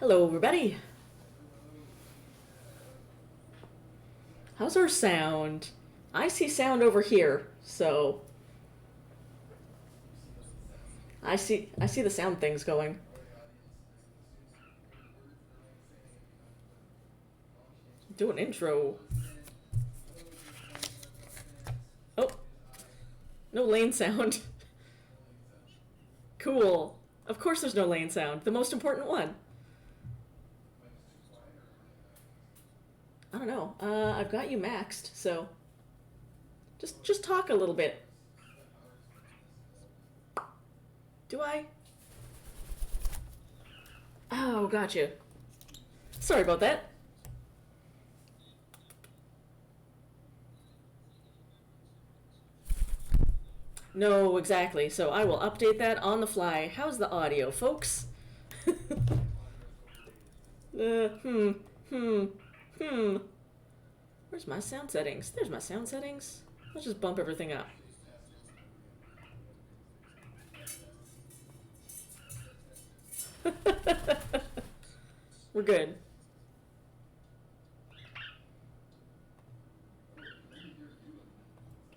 Hello, everybody. How's our sound? I see sound over here, so I see the sound things going. Do an intro. Oh, no lane sound. Cool. Of course there's no lane sound. The most important one. I don't know. I've got you maxed, so just talk a little bit. Do I? Oh, gotcha. Sorry about that. No, exactly. So I will update that on the fly. How's the audio, folks? uh, hmm, hmm, hmm. Where's my sound settings? There's my sound settings. Let's just bump everything up. We're good.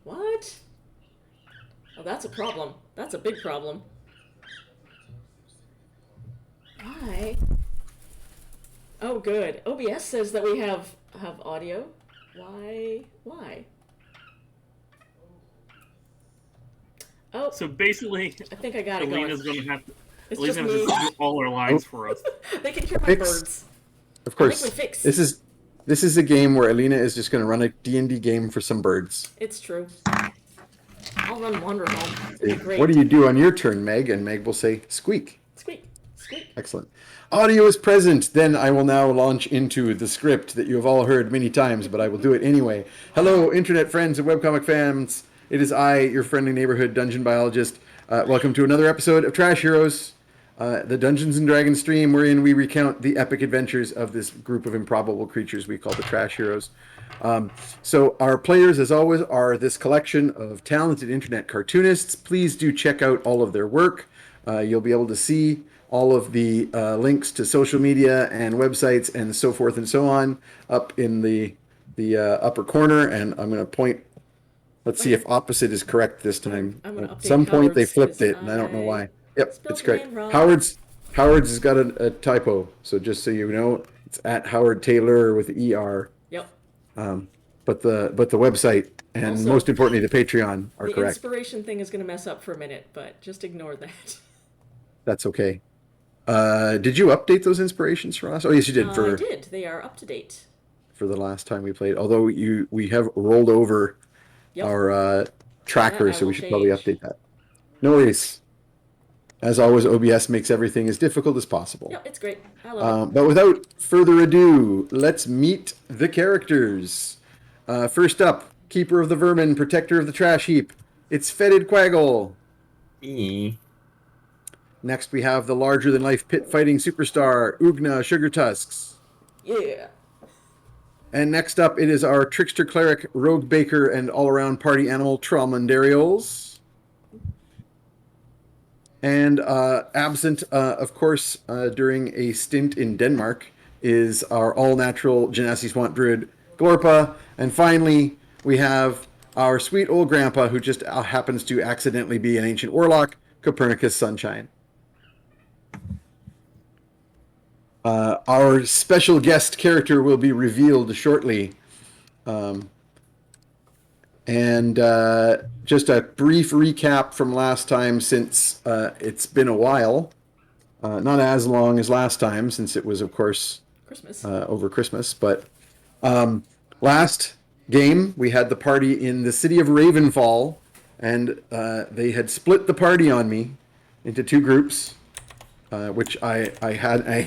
What? Oh, that's a problem. That's a big problem. Why? Oh, good. OBS says that we have audio. Why? Why? Oh, So basically, I think I got it going. Alina's going to have to. It's Alina's just going to me. do all our lines for us. They can hear my Fix. birds. Of I think we course. fix. This is a game where Alina is just going to run a D&D game for some birds. It's true. I'll run Wander Home. It'll be great. What do you do on your turn, Meg? And Meg will say, squeak. Squeak. Squeak. Excellent. Audio is present. Then I will now launch into the script that you have all heard many times, but I will do it anyway. Hello, internet friends and webcomic fans. It is I, your friendly neighborhood dungeon biologist. Welcome to another episode of Trash Heroes, the Dungeons and Dragons stream wherein we recount the epic adventures of this group of improbable creatures we call the Trash Heroes. So our players, as always, are this collection of talented internet cartoonists. Please do check out all of their work. You'll be able to see all of the links to social media and websites and so forth and so on up in the upper corner. And I'm going to point. Let's see if opposite is correct this time. I'm gonna At update some point they Howard's flipped 'cause it, and I don't know why. Yep, spelled it's correct. name wrong. Howard's has got a typo. So just so you know, it's at Howard Tayler with ER. Yep. But the website and Also, most importantly the Patreon are The correct. inspiration thing is going to mess up for a minute, but just ignore that. That's okay. Did you update those inspirations for us? Oh yes, you did I did. They are up to date. for the last time we played. Although we have rolled over Yep. our tracker, That I so we will should probably change. update that. No worries. As always, OBS makes everything as difficult as possible. Yep, it's great. I love it. But without further ado, let's meet the characters. First up, Keeper of the Vermin, Protector of the Trash Heap. It's Fetid Quaggle. Next, we have the larger-than-life pit-fighting superstar, Ugna Sugartusks. Yeah. And next up, it is our trickster cleric, rogue baker, and all-around party animal, Trollmandarioles. And absent, of course, during a stint in Denmark, is our all-natural Genasi Swamp Druid, Glorpa. And finally, we have our sweet old grandpa, who just happens to accidentally be an ancient warlock, Copernicus Sunshine. Our special guest character will be revealed shortly. And just a brief recap from last time, since it's been a while. Not as long as last time, since it was, of course, Christmas. over Christmas. But last game, we had the party in the city of Ravenfall, and they had split the party on me into two groups. Which I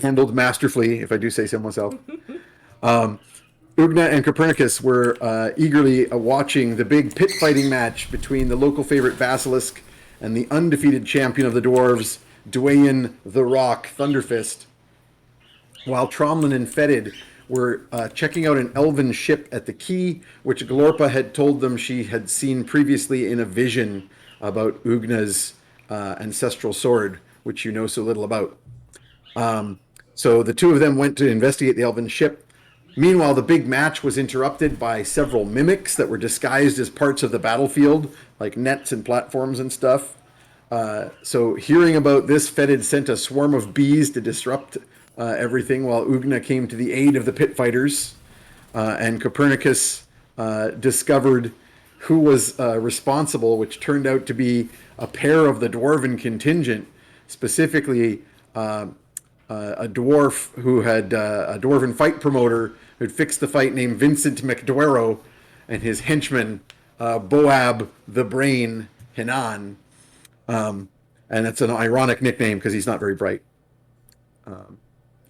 handled masterfully, if I do say so myself. Ugna and Copernicus were eagerly watching the big pit fighting match between the local favorite Basilisk and the undefeated champion of the dwarves, Dwayne the Rock Thunderfist, while Tromlin and Fetid were checking out an elven ship at the quay, which Glorpa had told them she had seen previously in a vision about Ugna's ancestral sword, which you know so little about. So the two of them went to investigate the elven ship. Meanwhile, the big match was interrupted by several mimics that were disguised as parts of the battlefield, like nets and platforms and stuff. So hearing about this, Fetid sent a swarm of bees to disrupt everything, while Ugna came to the aid of the pit fighters. And Copernicus discovered who was responsible, which turned out to be a pair of the dwarven contingent, specifically a dwarf who had a dwarven fight promoter who'd fixed the fight named Vincent McDuero, and his henchman Boab the Brain Hinan. And it's an ironic nickname because he's not very bright.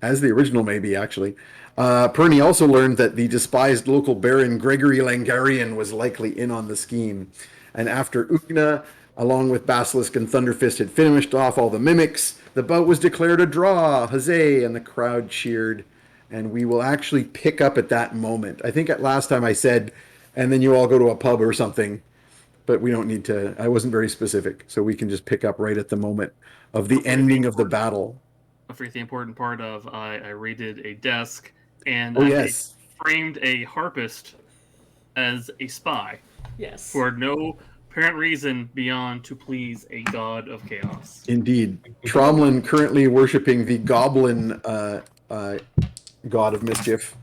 As the original may be, actually. Perny also learned that the despised local baron Gregory Langarian was likely in on the scheme. And after Ugna, along with Basilisk and Thunderfist, had finished off all the mimics, the bout was declared a draw. Huzzay! And the crowd cheered. And we will actually pick up at that moment. I think at last time I said, and then you all go to a pub or something. But we don't need to. I wasn't very specific. So we can just pick up right at the moment of the ending of the battle. I forget the important part of I raided a desk and yes. I framed a harpist as a spy. Yes. For no apparent reason beyond to please a god of chaos. Indeed. Tromlin, currently worshipping the goblin god of mischief,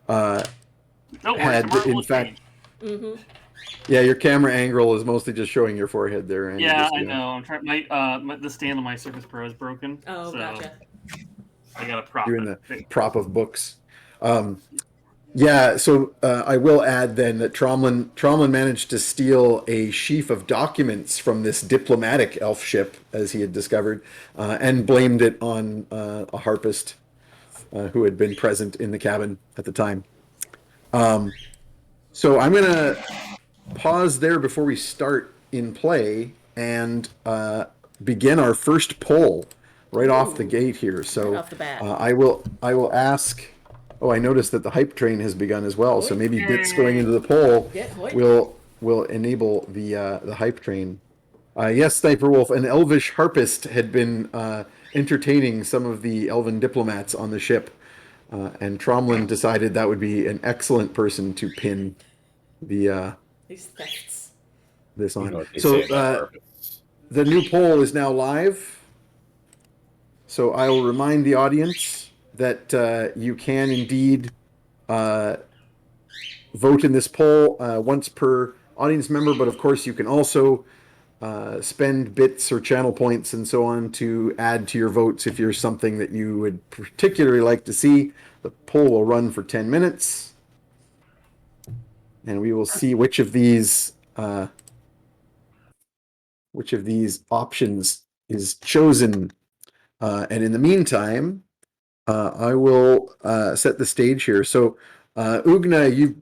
had in fact... Mm-hmm. Yeah, your camera angle is mostly just showing your forehead there. And yeah, I know. I'm trying. The stand on my Surface Pro is broken. Oh, so gotcha. I got a prop. Doing the prop of books. Yeah, so I will add then that Tromlin managed to steal a sheaf of documents from this diplomatic elf ship, as he had discovered, and blamed it on a harpist who had been present in the cabin at the time. So I'm going to pause there before we start in play and begin our first poll right off the gate here. So right off the bat. I will ask. Oh, I noticed that the hype train has begun as well. So maybe bits going into the poll will enable the hype train. Yes, Sniper Wolf, an elvish harpist had been entertaining some of the elven diplomats on the ship, and Tromlin decided that would be an excellent person to pin the these thefts. This on. So the new poll is now live. So I will remind the audience that you can indeed vote in this poll once per audience member, but of course you can also spend bits or channel points and so on to add to your votes if you're something that you would particularly like to see. The poll will run for 10 minutes. And we will see which of these options is chosen. And in the meantime, I will set the stage here. So, Ugna,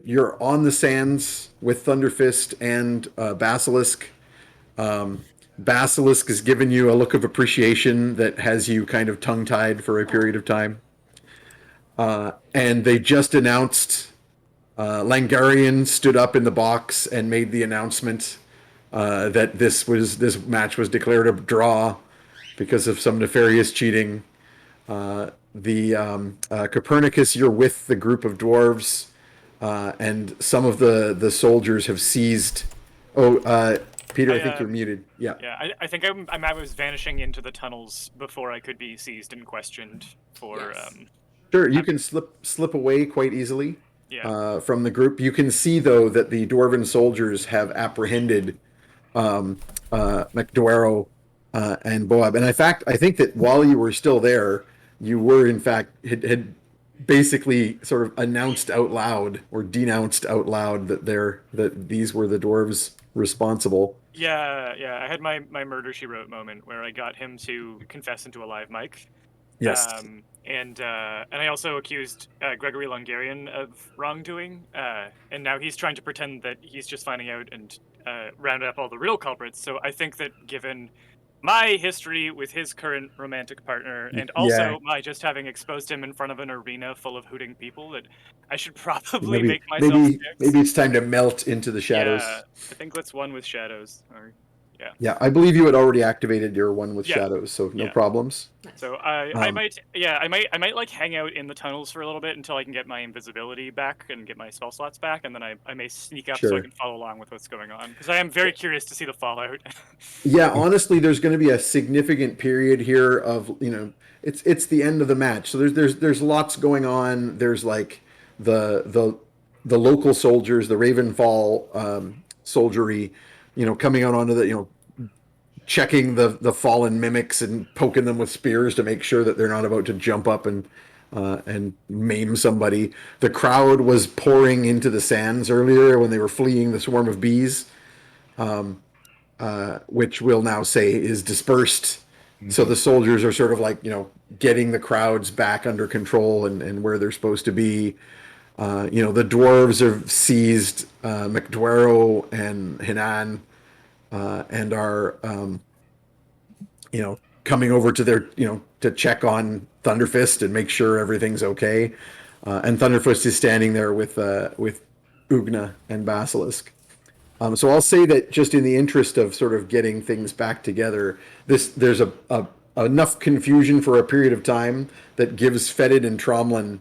you're on the sands with Thunderfist and Basilisk. Basilisk has given you a look of appreciation that has you kind of tongue-tied for a period of time. And they just announced... Langarian stood up in the box and made the announcement that this match was declared a draw because of some nefarious cheating. Copernicus, you're with the group of dwarves, and some of the soldiers have seized. Oh, Peter, I think you're muted. Yeah. Yeah, I think I was vanishing into the tunnels before I could be seized and questioned for. Yes. Sure, you can slip away quite easily. Yeah. From the group. You can see, though, that the dwarven soldiers have apprehended McDuero and Boab. And in fact, I think that while you were still there, you were, in fact, had basically sort of announced out loud or denounced out loud that these were the dwarves responsible. Yeah. I had my Murder, She Wrote moment where I got him to confess into a live mic. Yes. And I also accused Gregory Lungarian of wrongdoing, and now he's trying to pretend that he's just finding out and rounded up all the real culprits. So I think that given my history with his current romantic partner, and also my just having exposed him in front of an arena full of hooting people, that I should probably make myself maybe it's time to melt into the shadows. Yeah, I think let's one with shadows. Yeah, I believe you had already activated your one with Yeah. shadows, so no Yeah. problems. Nice. So I Um, might like hang out in the tunnels for a little bit until I can get my invisibility back and get my spell slots back, and then I may sneak up so I Sure. can follow along with what's going on because I am very curious to see the fallout. Yeah, honestly, there's going to be a significant period here of, it's the end of the match, so there's lots going on. There's like the local soldiers, the Ravenfall soldiery, coming out onto the, checking the fallen mimics and poking them with spears to make sure that they're not about to jump up and maim somebody. The crowd was pouring into the sands earlier when they were fleeing the swarm of bees, which we'll now say is dispersed. So the soldiers are sort of like, getting the crowds back under control and where they're supposed to be. The dwarves have seized McDwaro and Hinan, and are, coming over to their, to check on Thunderfist and make sure everything's okay. And Thunderfist is standing there with Ugna and Basilisk. So I'll say that just in the interest of sort of getting things back together, there's enough confusion for a period of time that gives Fetid and Tromlin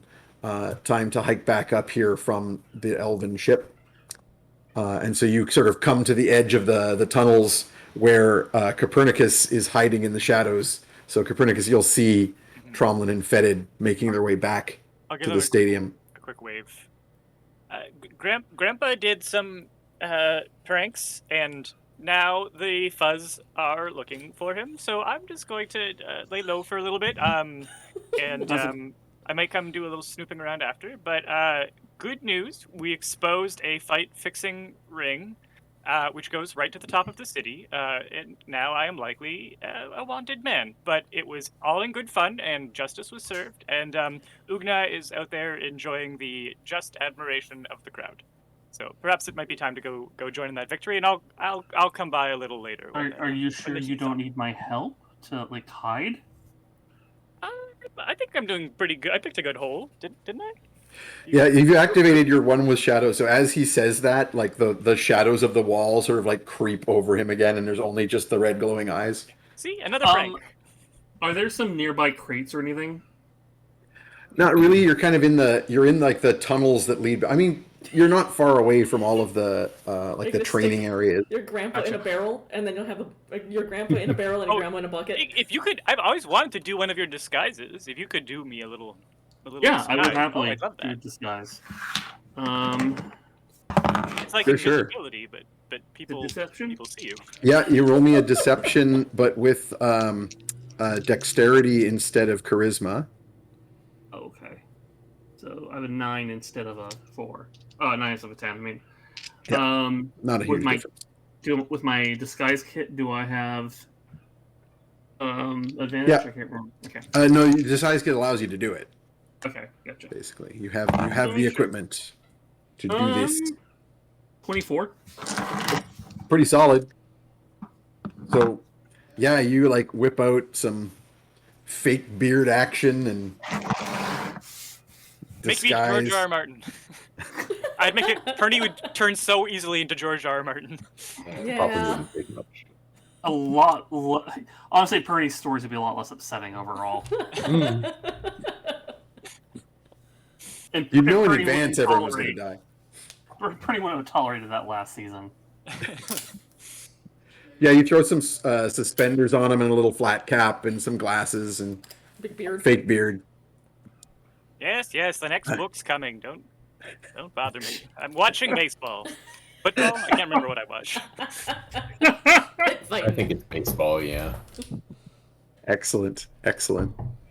time to hike back up here from the elven ship. And so you sort of come to the edge of the tunnels where Copernicus is hiding in the shadows. So Copernicus, you'll see Tromlin and Fetid making their way back I'll give to them the stadium. a quick wave. Grandpa did some pranks, and now the Fuzz are looking for him. So I'm just going to lay low for a little bit. And I might come do a little snooping around after. But good news, we exposed a fight-fixing ring, which goes right to the top of the city. And now I am likely a wanted man. But it was all in good fun, and justice was served. And Ugna is out there enjoying the just admiration of the crowd. So perhaps it might be time to go join in that victory, and I'll come by a little later. Are you sure you don't need my help to hide? I think I'm doing pretty good. I picked a good hole, didn't I? Yeah, you activated your one with shadow. So as he says that, like the shadows of the wall sort of like creep over him again, and there's only just the red glowing eyes. See, another prank. Are there some nearby crates or anything? Not really. You're kind of you're in like the tunnels that lead. I mean, you're not far away from all of the like the training areas. Your grandpa in a barrel, and then you'll have your grandpa in a barrel and your grandma in a bucket. If you could, I've always wanted to do one of your disguises. If you could do me a little yeah, disguise. I would happily I'd love do that. disguise. It's like For sure. invisibility, but people Deception? see you. Yeah, you roll me a deception, but with dexterity instead of charisma. Okay. So I have a 9 instead of a 4. Oh, 9 instead of a 10. I mean, Yeah, not a huge difference. with my disguise kit, do I have advantage? Yeah. I can't remember. Okay. No, your disguise kit allows you to do it. Okay, gotcha. Basically, you have the equipment to do this. 24. Pretty solid. So, yeah, you like whip out some fake beard action and Make me disguise. George R. R. Martin. I'd make it. Perny would turn so easily into George R. R. Martin. Yeah. Probably wouldn't take much. A lot. Honestly, Purdy's stories would be a lot less upsetting overall. And You know in Purdy advance wouldn't everyone's going to die. Purdy wouldn't have tolerated that last season. Yeah, you throw some suspenders on him and a little flat cap and some glasses and Big beard. fake beard. Yes, the next book's coming. Don't bother me. I'm watching baseball. Football? I can't remember what I watch. I think it's baseball, yeah. Excellent.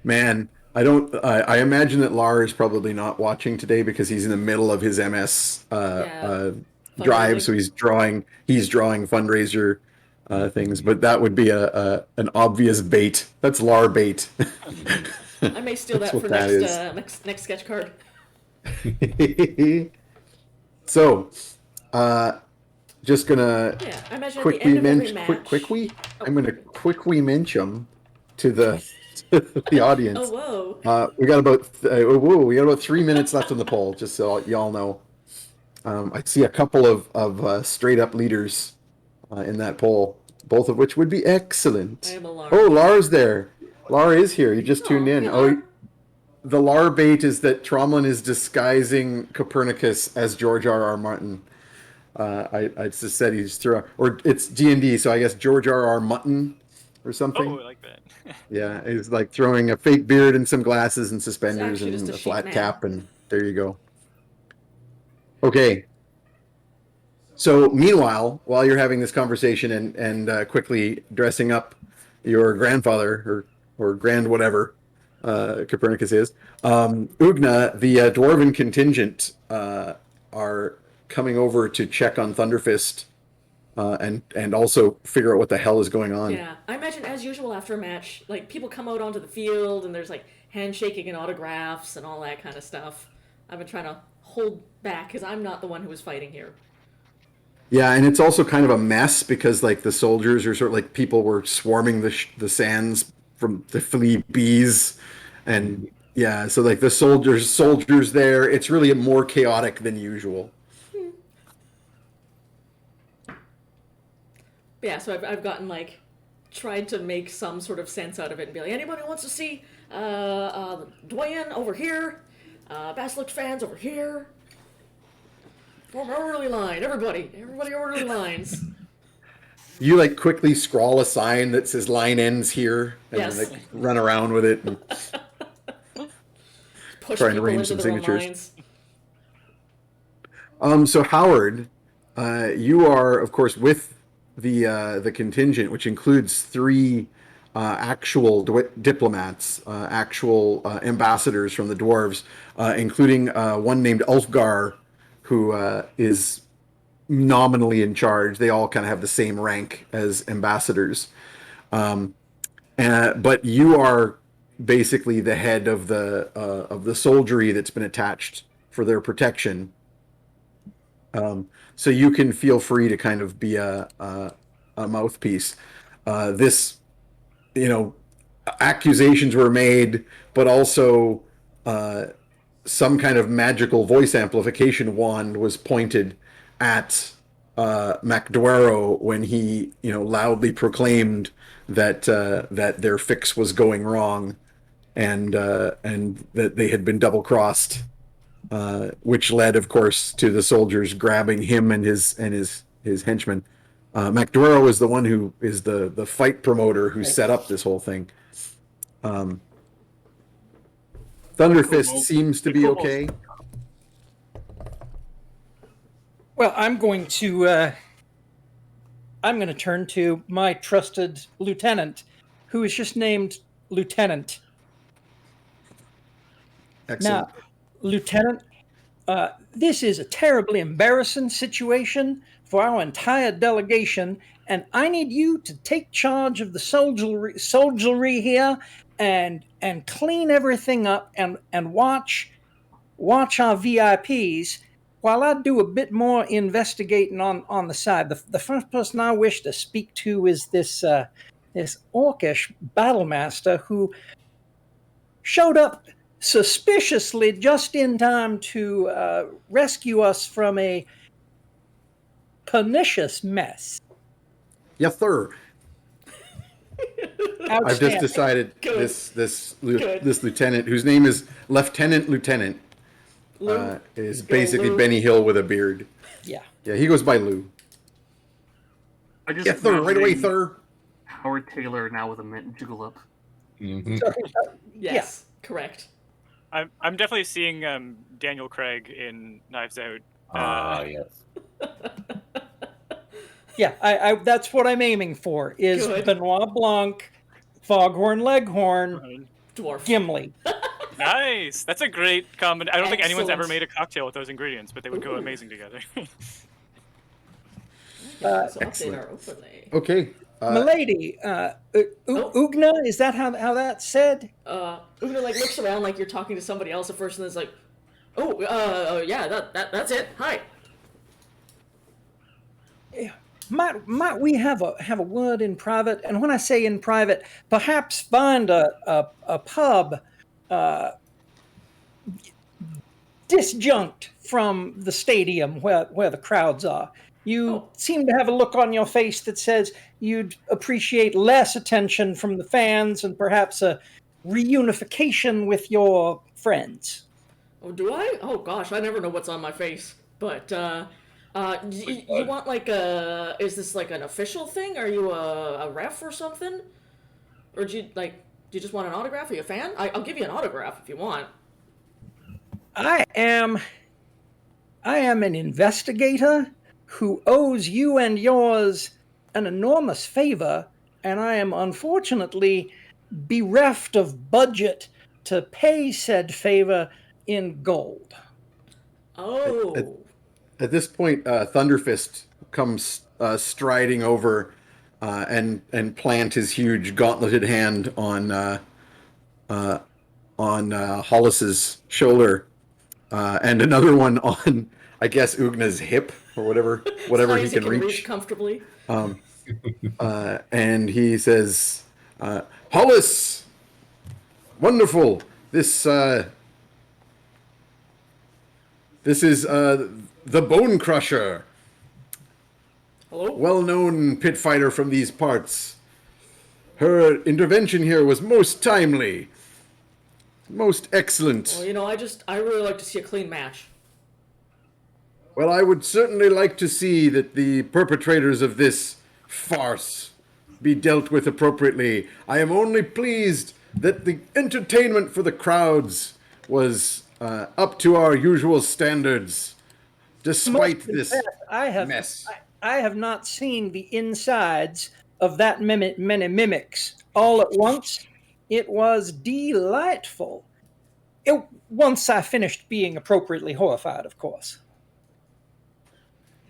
Man, I imagine that Lars is probably not watching today because he's in the middle of his MS drive, so he's drawing fundraiser things, but that would be an obvious bait. That's Lar bait. I may steal that That's for what next sketch card. So, just gonna Yeah, I imagine at the quickly end of every mention match. I'm gonna quickly mention to the audience. Oh whoa! We got about 3 minutes left on the poll, just so y'all know. I see a couple of straight up leaders in that poll. both of which would be excellent. I am a Lar. Oh, Lar's there. Lar is here. You just tuned in. Hey, Oh, Lar. the Lar bait is that Tromlin is disguising Copernicus as George R.R. Martin. I just said he's through, or it's D&D, so I guess George R.R. Mutton or something. Oh, I like that. Yeah, he's like throwing a fake beard and some glasses and suspenders actually and just a a sheep flat man. cap, and there you go. Okay. So meanwhile, while you're having this conversation and quickly dressing up your grandfather or grand whatever Copernicus is, Ugna, the dwarven contingent, are coming over to check on Thunderfist and also figure out what the hell is going on. Yeah, I imagine as usual after a match, like people come out onto the field and there's like handshaking and autographs and all that kind of stuff. I've been trying to hold back because I'm not the one who was fighting here. Yeah, and it's also kind of a mess because like the soldiers are sort of like people were swarming the sands from the flee bees, and yeah, so like the soldiers there. It's really more chaotic than usual. Yeah, so I've gotten like tried to make some sort of sense out of it and be like, anybody wants to see Dwayne over here, Basilisk fans over here. Form orderly line, everybody orderly lines. You like quickly scrawl a sign that says "line ends here" and Yes. like run around with it and Push trying to people arrange into some their own signatures. lines. So Howard, you are of course with the contingent, which includes three actual diplomats, actual ambassadors from the dwarves, including one named Ulfgar, who is nominally in charge. They all kind of have the same rank as ambassadors, but you are basically the head of the soldiery that's been attached for their protection. So you can feel free to kind of be a mouthpiece. This, accusations were made, but also some kind of magical voice amplification wand was pointed at MacDuero when he, loudly proclaimed that that their fix was going wrong, and that they had been double crossed. Which led, of course, to the soldiers grabbing him and his henchmen. MacDuero is the one who is the fight promoter who set up this whole thing. Thunderfist seems to be okay. Well, I'm going to turn to my trusted lieutenant, who is just named Lieutenant. Excellent. Now, Lieutenant, this is a terribly embarrassing situation for our entire delegation, and I need you to take charge of the soldiery here and clean everything up and watch our VIPs while I do a bit more investigating on the side. The first person I wish to speak to is this orcish battlemaster who showed up suspiciously just in time to rescue us from a pernicious mess. Yes, sir. I've just decided Good. this lieutenant, whose name is Lieutenant, is basically Lou. Benny Hill with a beard. Yeah. Yeah, he goes by Lou. I just Yes, sir. Right away, imagining sir. Howard Tayler now with a mint julep. Yes, correct. I'm definitely seeing Daniel Craig in Knives Out. Yes. Yeah, I that's what I'm aiming for, is Good. Benoit Blanc, Foghorn Leghorn, Dwarf. Gimli. Nice. That's a great combination. I don't think anyone's ever Excellent. made a cocktail with those ingredients, but they would go amazing together. So update excellent. our overlay. Okay. Milady, Ugna, is that how that's said? Una like looks around like you're talking to somebody else at first, and then it's like, yeah, that's it. Hi. Might we have a word in private? And when I say in private, perhaps find a pub disjunct from the stadium where the crowds are. You Oh. seem to have a look on your face that says you'd appreciate less attention from the fans and perhaps a reunification with your friends. Oh, do I? Oh gosh, I never know what's on my face. But you want like a? Is this like an official thing? Are you a ref or something? Or do you just want an autograph? Are you a fan? I'll give you an autograph if you want. I am an investigator who owes you and yours an enormous favor, and I am unfortunately bereft of budget to pay said favor in gold. Oh. At this point, Thunderfist comes striding over and plant his huge gauntleted hand on Hollis's shoulder, and another one on, I guess, Ugna's hip or whatever As he he can reach. comfortably. And he says, "Hollis, wonderful. This is the Bone Crusher, Hello. well-known pit fighter from these parts. Her intervention here was most timely, most excellent. Well, you know, I really like to see a clean match. Well, I would certainly like to see that the perpetrators of this farce be dealt with appropriately. I am only pleased that the entertainment for the crowds was up to our usual standards, despite this mess. I have not seen the insides of that many mimics all at once. It was delightful. Once I finished being appropriately horrified, of course.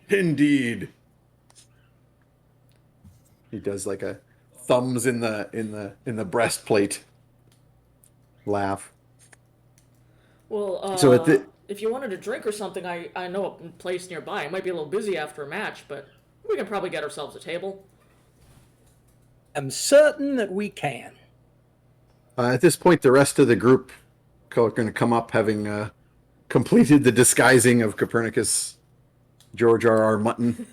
Indeed. He does like a thumbs in the breastplate laugh. Well, So at the- if you wanted a drink or something, I know a place nearby. It might be a little busy after a match, but we can probably get ourselves a table. I'm certain that we can. At this point, the rest of the group are going to come up, having completed the disguising of Copernicus, George R.R. Mutton.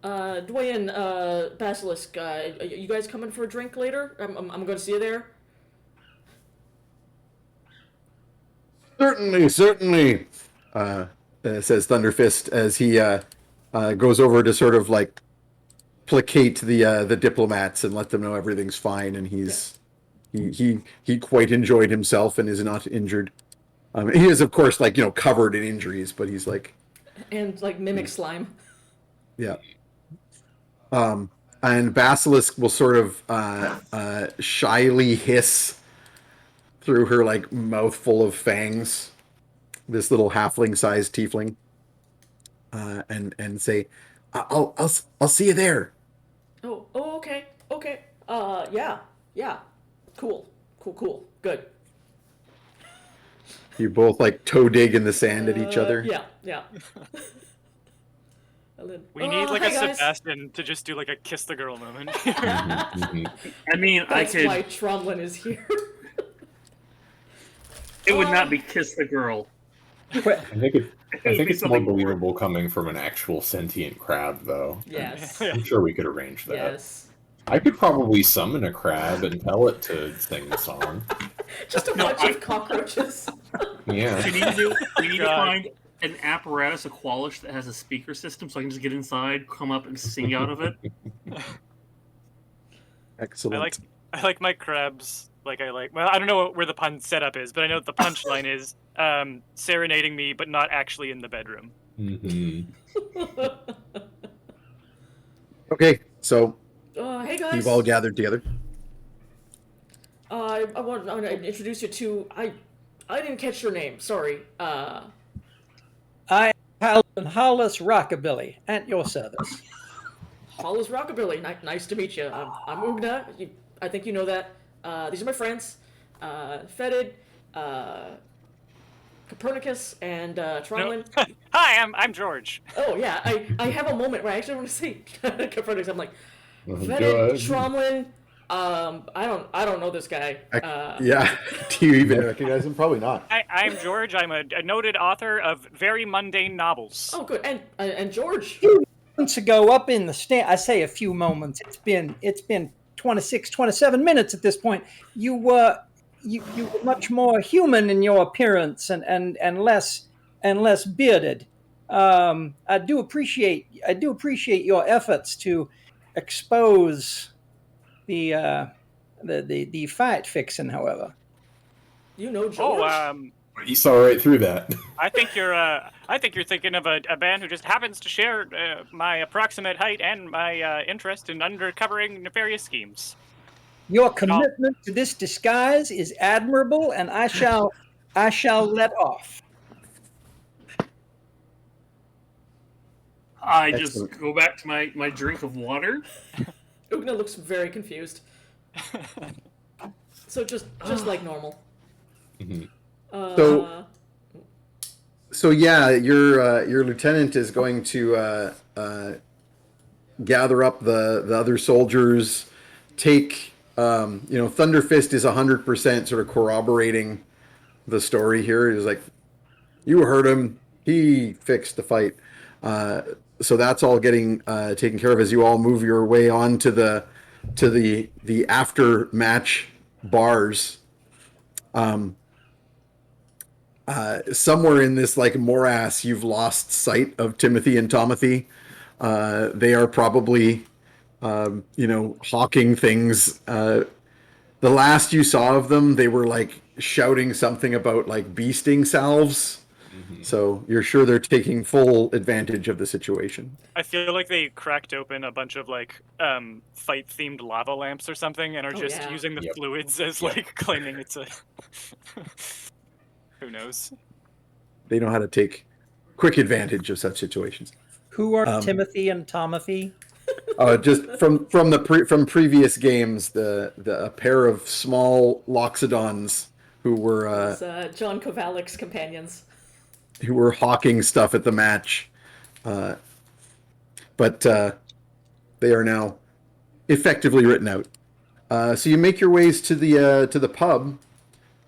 Dwayne, Basilisk, you guys coming for a drink later? I'm going to see you there. Certainly, certainly, says Thunderfist as he goes over to sort of like placate the diplomats and let them know everything's fine, and he quite enjoyed himself and is not injured. He is, of course, like, covered in injuries, but he's like, And like mimic slime. yeah. And Basilisk will sort of shyly hiss through her like mouthful of fangs, this little halfling-sized tiefling, and say, "I'll see you there." Oh, okay. Yeah. Cool. Good. You both like toe dig in the sand at each other. Yeah. And then, We need like hey, a guys. Sebastian to just do like a kiss the girl moment. Mhm. I mean, That's I could. why Tromlin is here. It would not be kiss the girl. I think would be it's more something believable coming from an actual sentient crab, though. Yes. I'm sure we could arrange that. Yes. I could probably summon a crab and tell it to sing the song. Just a bunch of cockroaches. Yeah. We need to God. find an apparatus, a Qualish that has a speaker system, so I can just get inside, come up, and sing out of it. Excellent. I like my crabs. Well, I don't know where the pun setup is, but I know that the punchline is serenading me, but not actually in the bedroom. hmm Okay, so Hey guys. you've all gathered together. I want to introduce you to I didn't catch your name. Sorry. I am Paladin Hollis Rockabilly at your service. Hollis Rockabilly. Nice to meet you. I'm Ugna. I think you know that. These are my friends. Fetid, Copernicus, and Tromlin. Hi, I'm George. Oh yeah, I have a moment where I actually want to say Copernicus. I'm like, Go Fetid, ahead. Tromlin. I don't know this guy. Yeah. Do you even recognize him? Probably not. I'm George. I'm a noted author of very mundane novels. Oh good. And George. moments ago up in the stand, I say a few moments. It's been 26, 27 minutes at this point. You were much more human in your appearance and less bearded. I do appreciate your efforts to expose the fight fixing. However, You know George? Oh, He saw right through that. I think you're thinking of a man who just happens to share my approximate height and my interest in undercovering nefarious schemes. your commitment to this disguise is admirable, and I shall let off. I Excellent. just go back to my drink of water. Ugna looks very confused. So just like normal. Mhm. So yeah, your lieutenant is going to gather up the other soldiers. Take Thunderfist is 100% sort of corroborating the story here. He's like, you heard him. He fixed the fight. So that's all getting taken care of as you all move your way on to the after match bars. Somewhere in this like morass, you've lost sight of Timothy and Tomothy. They are probably, hawking things. The last you saw of them, they were like shouting something about like beasting salves. So you're sure they're taking full advantage of the situation. I feel like they cracked open a bunch of like fight-themed lava lamps or something, and are just yeah. using the Yep. fluids as like claiming it's a. Who knows? They know how to take quick advantage of such situations. Who are Timothy and Tomothy? Just from previous games, a pair of small loxodons who were It's John Kovalik's companions. hawking stuff at the match, but they are now effectively written out. So you make your ways to the pub.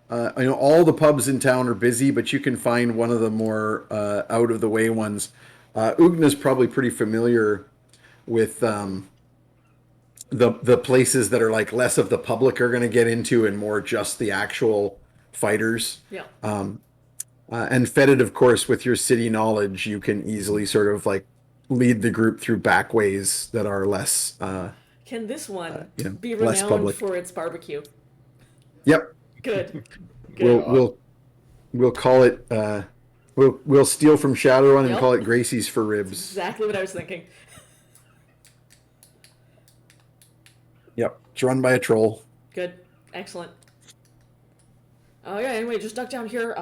I know all the pubs in town are busy, but you can find one of the more out of the way ones. Ugna's probably pretty familiar with the places that are like less of the public are going to get into and more just the actual fighters. Yeah. And Fetid, of course, with your city knowledge, you can easily sort of like lead the group through back ways that are less. Can this one be less renowned public. for its barbecue? Yep. Good. Good. We'll call it. We'll steal from Shadowrun and Yep. call it Gracie's for ribs. Exactly what I was thinking. Yep. It's run by a troll. Good. Excellent. Oh yeah, anyway, just duck down here.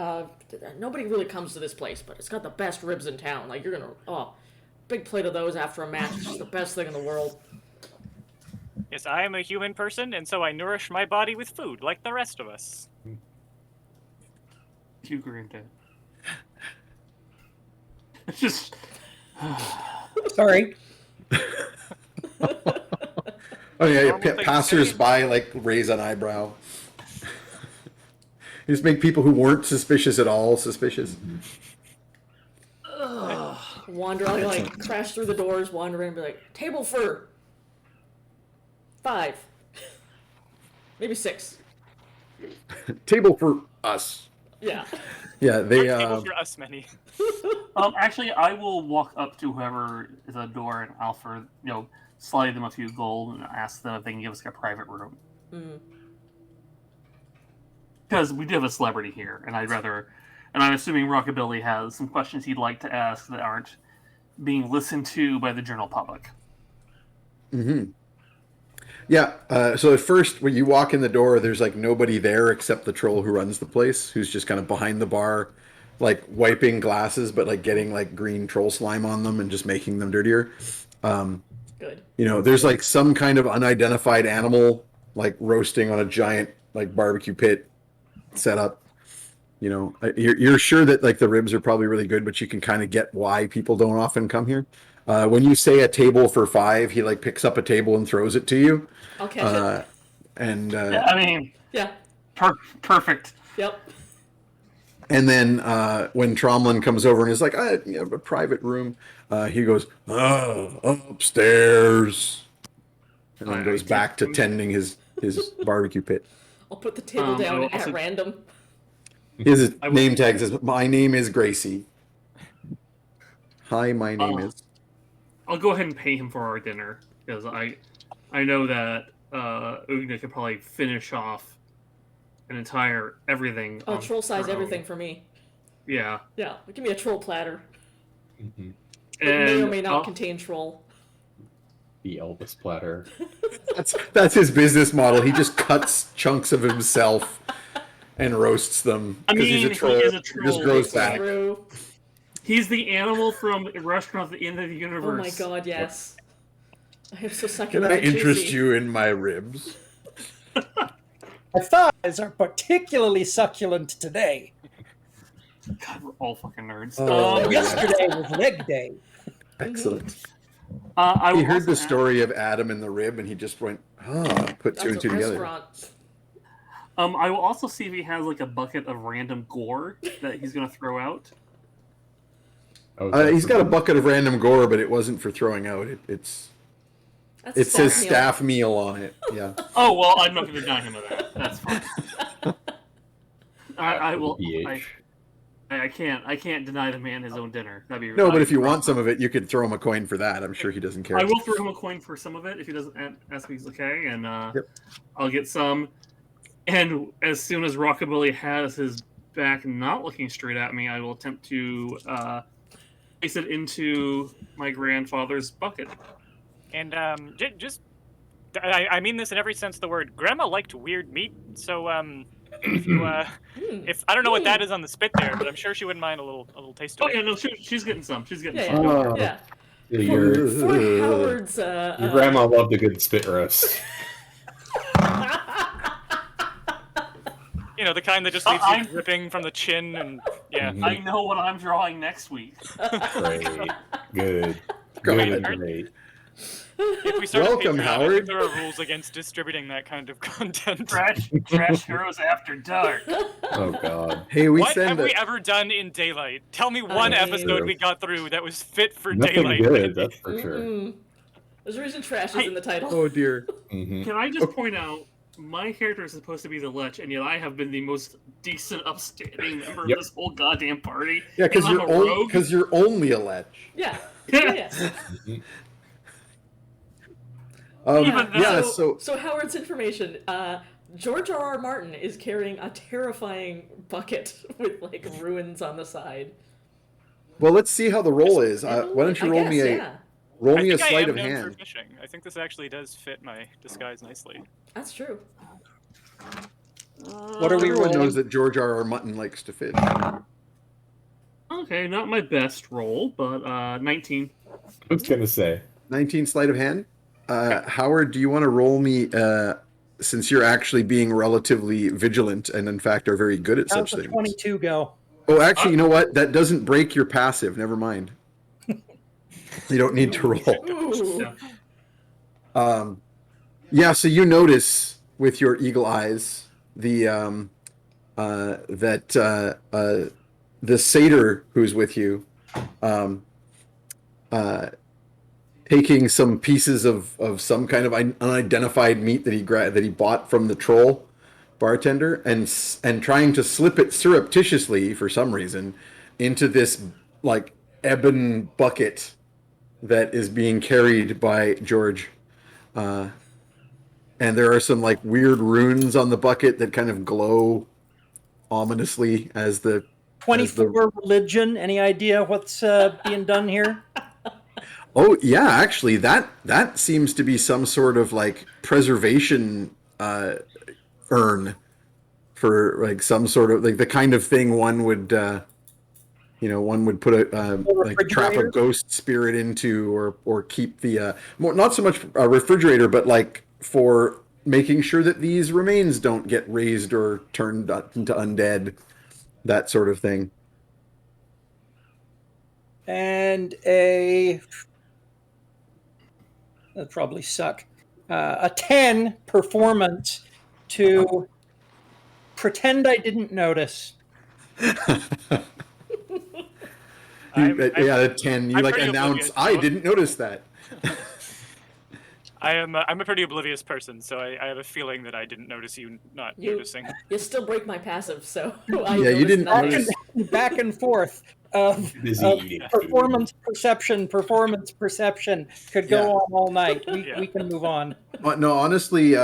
Nobody really comes to this place, but it's got the best ribs in town. Like, you're gonna, big plate of those after a match. It's just the best thing in the world. Yes, I am a human person, and so I nourish my body with food like the rest of us. You granted. It's just. Sorry. Oh yeah, Normal thing to passers-by like raise an eyebrow. You just make people who weren't suspicious at all suspicious. Wander, like crash through the doors, wander in, and be like, table for 5, maybe 6. Table for us. Yeah. Yeah, they. Table for us many. Actually, I will walk up to whoever is at the door and offer, slide them a few gold and ask them if they can give us a private room. Because we do have a celebrity here, and I'm assuming Rockabilly has some questions he'd like to ask that aren't being listened to by the general public. Mm-hmm. Yeah. So at first, when you walk in the door, there's like nobody there except the troll who runs the place, who's just kind of behind the bar, like wiping glasses, but like getting like green troll slime on them and just making them dirtier. Good. There's like some kind of unidentified animal like roasting on a giant like barbecue pit set up. You're sure that like the ribs are probably really good, but you can kind of get why people don't often come here. When you say a table for 5, he like picks up a table and throws it to you. I'll catch it. And Yeah, I mean, Yeah. perfect. Yep. And then when Tromlin comes over and is like, you have a private room, he goes, upstairs. And then goes back to tending his barbecue pit. I'll put the table down at also- random. His name tag says, "My name is Gracie." Hi, my name is. I'll go ahead and pay him for our dinner because I know that Ugna could probably finish off an entire everything. Oh, on troll size her own. everything for me. Yeah. Yeah, give me a troll platter. Mhm. It may or may And not contain troll. The Elvis platter. That's his business model. He just cuts chunks of himself and roasts them. I 'cause mean, he's a he troll. is a He just troll. grows It's back. true. He's the animal from Restaurant at the End of the Oh Universe. my god, yes. I am so Can succulent I and interest juicy. you in my ribs? My thighs are particularly succulent today. God, we're all fucking nerds. Oh, Yesterday was leg day. Excellent. I He will heard also the add- story of Adam and the rib, and he just went, put two and That's two a together. restaurant. I will also see if he has like a bucket of random gore that he's gonna throw out. Oh, He's got a bucket of random gore, but it wasn't for throwing out. That's It says meal. staff meal on it. Yeah. Oh well, I'm not gonna deny him of that. That's fine. I will. I can't deny the man his own dinner. That'd be No, but if you wrong. want some of it, you could throw him a coin for that. I'm sure he doesn't care. I will throw him a coin for some of it if he doesn't ask me he's okay, and Yep. I'll get some. And as soon as Rockabilly has his back not looking straight at me, I will attempt to place it into my grandfather's bucket. And I mean this in every sense of the word. Grandma liked weird meat, so if you if I don't know what that is on the spit there, but I'm sure she wouldn't mind a little taste of Oh it. yeah, no, she's getting some. She's getting Yeah, some. Oh. yeah. Your For Howard's grandma loved a good spit roast. You know, the kind that just leaves I'm- you dripping from the chin, and yeah. Mhm. I know what I'm drawing next week. Great. Good. Go Good ahead. and great. If we start Welcome, a Patreon, I Howard. think there are rules against distributing that kind of content. Trash Heroes After Dark. Oh god. Hey, we What send have a- we ever done in daylight? Tell me one mean- episode we got through that was fit for Nothing daylight. good, that's for sure. Mm-mm. There's a reason trash is in the title. Oh dear. Mhm. Can I just point out, my character is supposed to be the Lech, and yet I have been the most decent, upstanding member Yep. of this whole goddamn party. Yeah, because And you're I'm a rogue. only a lech. Yeah. Yes. Even Yeah. though- So Howard's information. George R.R. Martin is carrying a terrifying bucket with like ruins on the side. well, let's see how the roll is. Why don't you I roll guess, me a yeah. roll I me a think I sleight am of known for hand? fishing. I think this actually does fit my disguise nicely. That's true. What are we Everyone rolling? knows that George R.R. Martin likes to fish. Okay, not my best roll, but 19. I was gonna say. 19 sleight of hand. Howard, do you want to roll me? Since you're actually being relatively vigilant and in fact are very good at How's such the things. 22 go? Oh, actually, you know what? That doesn't break your passive. Never mind. You don't need to roll. Ooh. Yeah. Yeah. So you notice with your eagle eyes the the satyr who's with you, taking some pieces of some kind of unidentified meat that he bought from the troll bartender and trying to slip it surreptitiously for some reason into this like ebon bucket that is being carried by George. And there are some like weird runes on the bucket that kind of glow ominously as the 24 religion. Any idea what's being done here? Oh yeah, actually that seems to be some sort of like preservation urn for like some sort of like the kind of thing one would one would put a like trap a refrigerator? ghost spirit into or keep the not so much a refrigerator but like for making sure that these remains don't get raised or turned into undead, that sort of thing. And that'd probably suck. A 10 performance to pretend I didn't notice. Yeah, a 10. You I'm like pretty announce, oblivious, I so- didn't notice that. I'm a pretty oblivious person, so I have a feeling that I didn't notice you not You- noticing. You still break my passive, so I Yeah, you noticed didn't nothing. notice. Back and forth of Busy eating food. performance perception could go Yeah. on all night. We Yeah. can move on. No, honestly,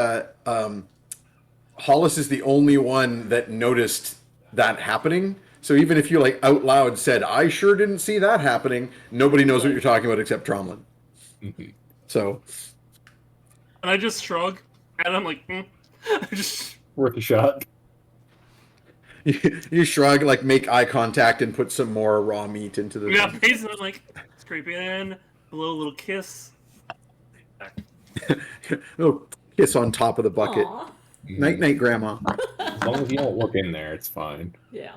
Hollis is the only one that noticed that happening. So even if you like out loud said, "I sure didn't see that happening," nobody knows what you're talking about except Tromlin. Mhm. So And I just shrug, and I'm like, I just Worth a shot. you shrug, like make eye contact, and put some more raw meat into the. yeah, basically like scrape it in, blow a little kiss. Little kiss on top of the bucket. Aw. Night, night, Grandma. As long as you don't look in there, it's fine. Yeah.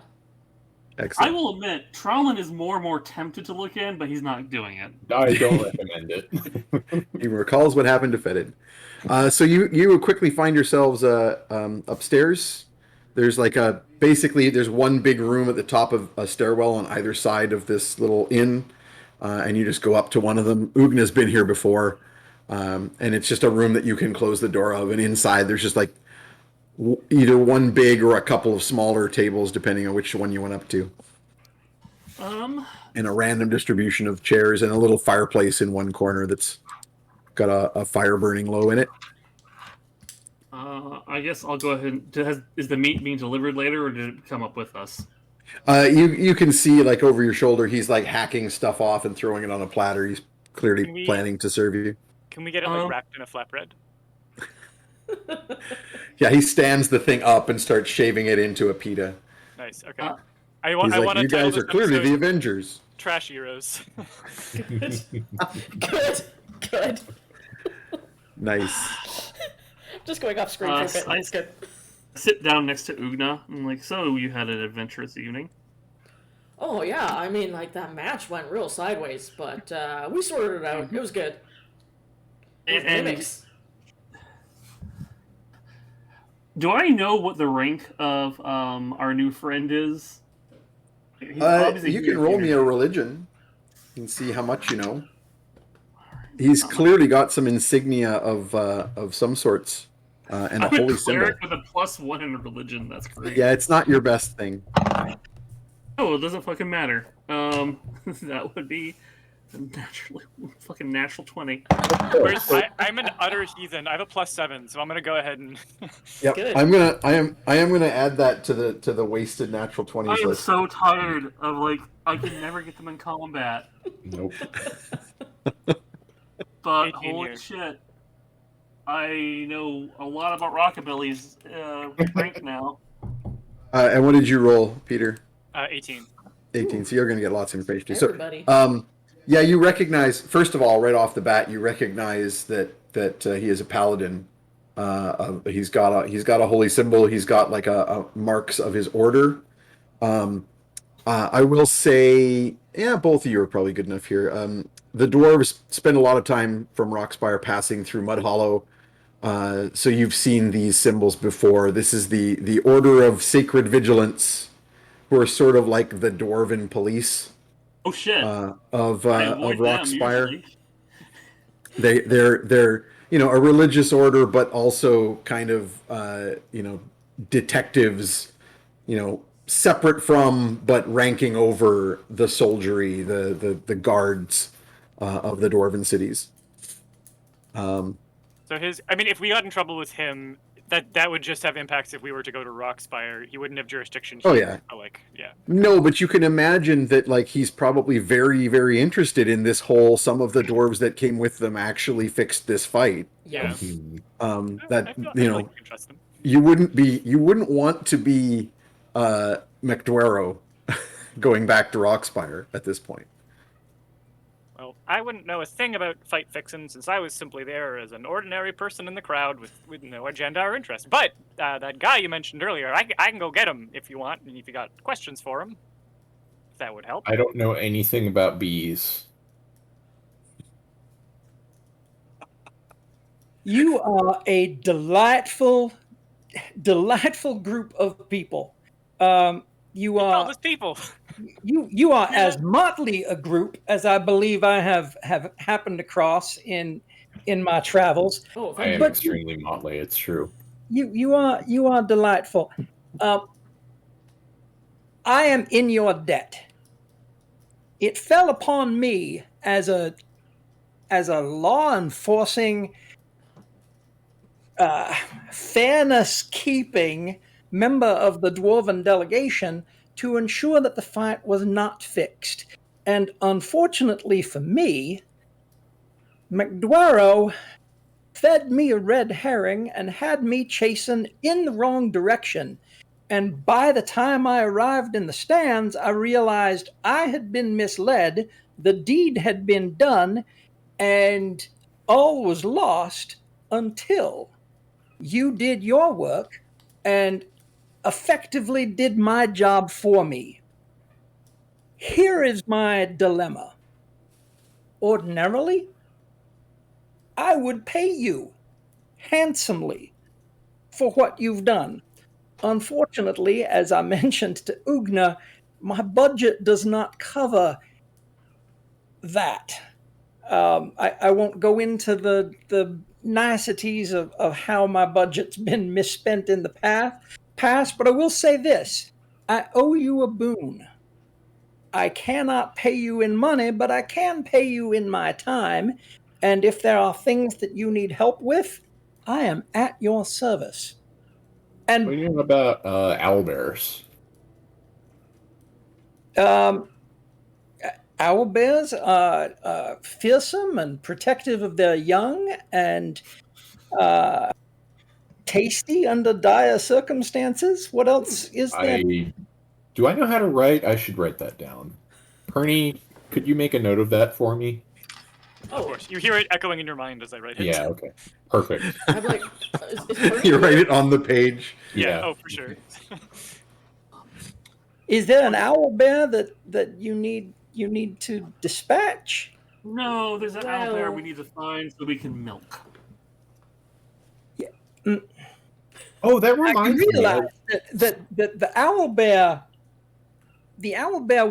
I Excellent. will admit, Tromlin is more and more tempted to look in, but he's not doing it. I don't recommend it. He recalls what happened to Fetid. So you quickly find yourselves upstairs. There's like basically there's one big room at the top of a stairwell on either side of this little inn, and you just go up to one of them. Ugna's been here before, and it's just a room that you can close the door of, and inside there's just like either one big or a couple of smaller tables, depending on which one you went up to, and a random distribution of chairs and a little fireplace in one corner that's got a fire burning low in it. I guess I'll go ahead. Is the meat being delivered later, or did it come up with us? You can see like over your shoulder, he's like hacking stuff off and throwing it on a platter. He's clearly Can we- planning to serve you. Can we get it like wrapped in a flatbread? Yeah, he stands the thing up and starts shaving it into a pita. Nice. Okay. Uh, I want He's like, to you guys are clearly the Avengers. Trash Heroes. Good. Good. Nice. Just going off screen for a bit. I- It's good. Sit down next to Ugna. I'm like, so you had an adventurous evening. Oh yeah, I mean like that match went real sideways, but we sorted it out. It was good. It was And mimics. do I know what the rank of our new friend is? He's obviously You here can roll me a religion and see how much you know. He's clearly got some insignia of some sorts and a I'm holy a symbol. cleric with a +1 in religion. That's great. Yeah, it's not your best thing. Oh, it doesn't fucking matter. That would be fucking natural 20. I'm an utter heathen. I have a +7, so I'm gonna go ahead and. Yep. Good. I am gonna add that to the wasted natural 20s I am list. so tired of like I can never get them in combat. Nope. But 18 holy years. shit, I know a lot about Rockabilly's rank now. And what did you roll, Peter? 18. 18. So you're gonna get lots of information. So Everybody. yeah, you recognize, first of all, right off the bat, you recognize that he is a paladin. He's got a holy symbol. He's got like a marks of his order. I will say, yeah, both of you are probably good enough here. The dwarves spend a lot of time from Rockspire passing through Mud Hollow, so you've seen these symbols before. This is the Order of Sacred Vigilance, who are sort of like the dwarven police. Oh shit! Of I avoid them, Rockspire. usually. They're a religious order, but also kind of detectives, separate from but ranking over the soldiery, the guards of the dwarven cities. So if we got in trouble with him, that would just have impacts if we were to go to Rockspire. He wouldn't have jurisdiction here. Oh, yeah. Yeah. No, but you can imagine that like he's probably very, very interested in this whole. Some of the dwarves that came with them actually fixed this fight. Yeah. That I feel like we can trust him. you wouldn't want to be McDwaro going back to Rockspire at this point. Well, I wouldn't know a thing about fight fixing since I was simply there as an ordinary person in the crowd with no agenda or interest. But that guy you mentioned earlier, I can go get him if you want, and if you got questions for him, if that would help. I don't know anything about bees. You are a delightful group of people. You All are those people. you are as motley a group as I believe I have happened across in my travels. Oh, I thank am you. extremely motley. It's true. You are delightful. I am in your debt. It fell upon me as a law enforcing, fairness keeping member of the dwarven delegation to ensure that the fight was not fixed. And unfortunately for me, McDwaro fed me a red herring and had me chasing in the wrong direction. And by the time I arrived in the stands, I realized I had been misled, the deed had been done, and all was lost until you did your work and effectively did my job for me. Here is my dilemma. Ordinarily, I would pay you handsomely for what you've done. Unfortunately, as I mentioned to Ugna, my budget does not cover that. I won't go into the niceties of how my budget's been misspent in the past, but I will say this. I owe you a boon. I cannot pay you in money, but I can pay you in my time. And if there are things that you need help with, I am at your service. What And do you know about owlbears? Owlbears are fearsome and protective of their young and tasty under dire circumstances. What else is there? Do I know how to write? I should write that down. Perny, could you make a note of that for me? Of course. You hear it echoing in your mind as I write it. Yeah, okay. Perfect. I'm like, is Bernie You write here? it on the page. Yeah, Yeah. oh, for sure. Is there an owlbear that you need to dispatch? No, there's an owl there Well- we need to find so we can milk. Oh, that I reminds me. realize that the owlbear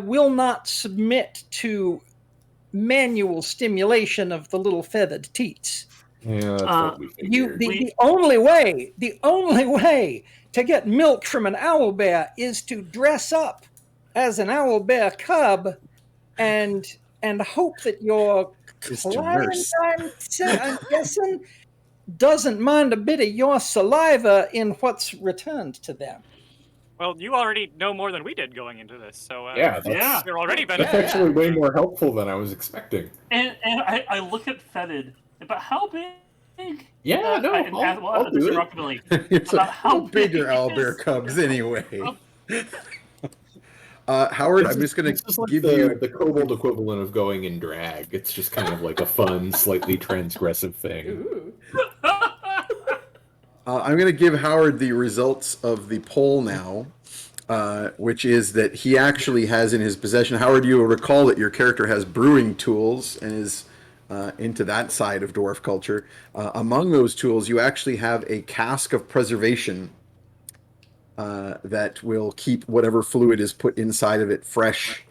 will not submit to manual stimulation of the little feathered teats. Yeah, that's what we figured. The only way to get milk from an owlbear is to dress up as an owlbear cub and hope that your Is to client, nurse. I'm guessing, doesn't mind a bit of your saliva in what's returned to them. Well, you already know more than we did going into this, so Yeah, that's, Yeah. you're already that's benefiting. actually way more helpful than I was expecting. And I look at Fetid, but how big? Yeah, no, and I'll do it. Rockabilly. It's About like, how how big big are owlbear is- cubs anyway? Howard, I'm just going This is to like give the, you. the kobold equivalent of going in drag. It's just kind of like a fun, slightly transgressive thing. Ooh. I'm going to give Howard the results of the poll now, which is that he actually has in his possession. Howard, you will recall that your character has brewing tools and is into that side of dwarf culture. Among those tools, you actually have a cask of preservation that will keep whatever fluid is put inside of it fresh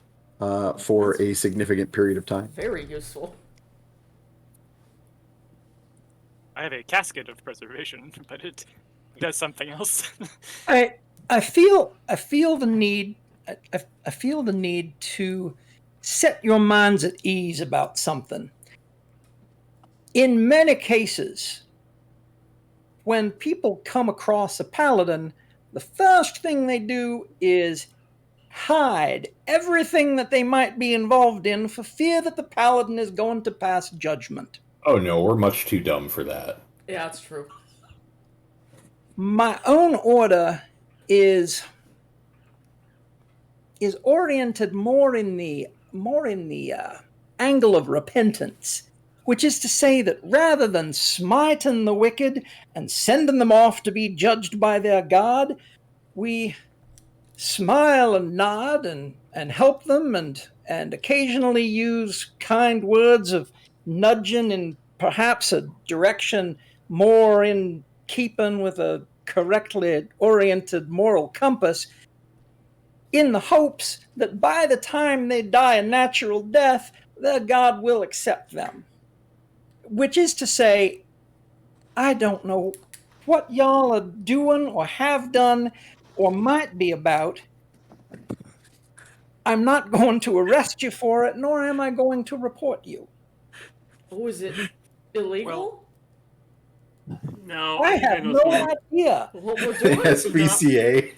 for a significant period of time. Very useful. I have a casket of preservation, but it does something else. I feel the need to set your minds at ease about something. In many cases, when people come across a paladin, the first thing they do is hide everything that they might be involved in for fear that the paladin is going to pass judgment. Oh no, we're much too dumb for that. Yeah, that's true. My own order is oriented more in the angle of repentance, which is to say that rather than smiting the wicked and sending them off to be judged by their God, we smile and nod and help them and occasionally use kind words of nudging in perhaps a direction more in keeping with a correctly oriented moral compass. in the hopes that by the time they die a natural death, their god will accept them. Which is to say, I don't know what y'all are doing or have done or might be about. I'm not going to arrest you for it, nor am I going to report you. Oh, is it illegal? No, I think I have know no something. idea. What we're doing? SPCA.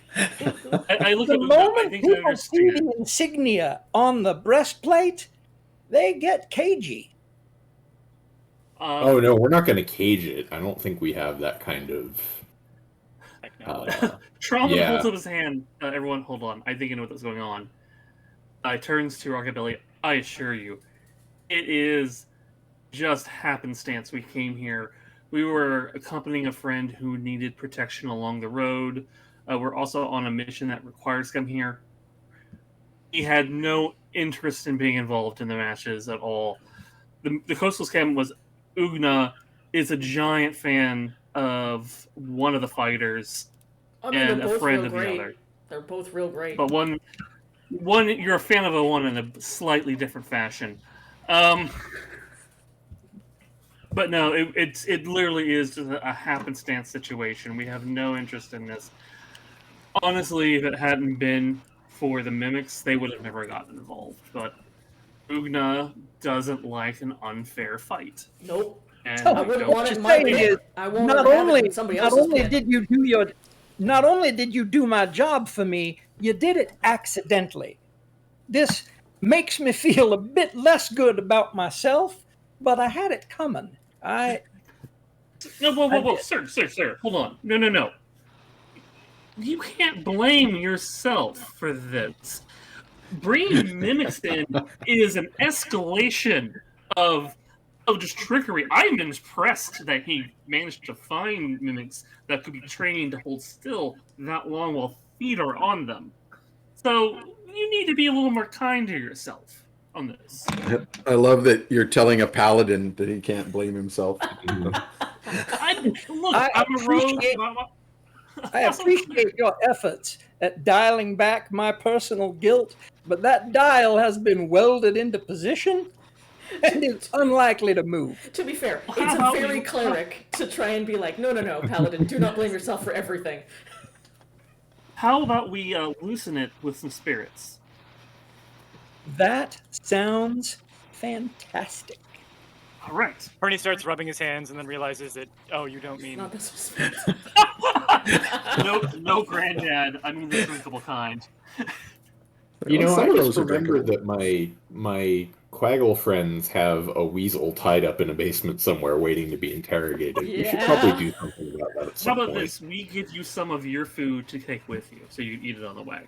I look The at Ugna. I moment think I people see understand. the insignia on the breastplate, they get cagey. Oh no, we're not going to cage it. I don't think we have that kind of. Tromblin Yeah. holds up his hand. Everyone, hold on. I think I know what's going on. Turns to Rockabilly. I assure you, it is just happenstance we came here. We were accompanying a friend who needed protection along the road. We're also on a mission that requires come here. He had no interest in being involved in the matches at all. The coastal scam was Ugna is a giant fan of one of the fighters I mean, and they're a both friend real of the great. other. They're both real great. But one you're a fan of the one in a slightly different fashion. But no, it literally is just a happenstance situation. We have no interest in this. Honestly, if it hadn't been for the mimics, they would have never gotten involved. But Ugna doesn't like an unfair fight. Nope. And So I wouldn't don't- want it in my What you're saying pit. is, I won't not have it only in somebody else's pit. not only did you do my job for me, you did it accidentally. This makes me feel a bit less good about myself, but I had it coming. No, whoa, sir, hold on. No. You can't blame yourself for this. Bringing mimics in is an escalation of just trickery. I'm impressed that he managed to find mimics that could be trained to hold still that long while feet are on them. So you need to be a little more kind to yourself on this. I love that you're telling a paladin that he can't blame himself. I'm I a rogue. I appreciate your efforts at dialing back my personal guilt, but that dial has been welded into position and it's unlikely to move. To be fair, How it's a about very we- cleric to try and be like, no, Paladin, do not blame yourself for everything. How about we loosen it with some spirits? That sounds fantastic. All right. Bernie starts rubbing his hands and then realizes that, oh, you don't mean. Not this was No, granddad. I mean the drinkable kind. You know, Some I of just those are remember drinkable. that my Quaggle friends have a weasel tied up in a basement somewhere waiting to be interrogated. We should Yeah. probably do something about that at How some about point. this? We give you some of your food to take with you, so you eat it on the way.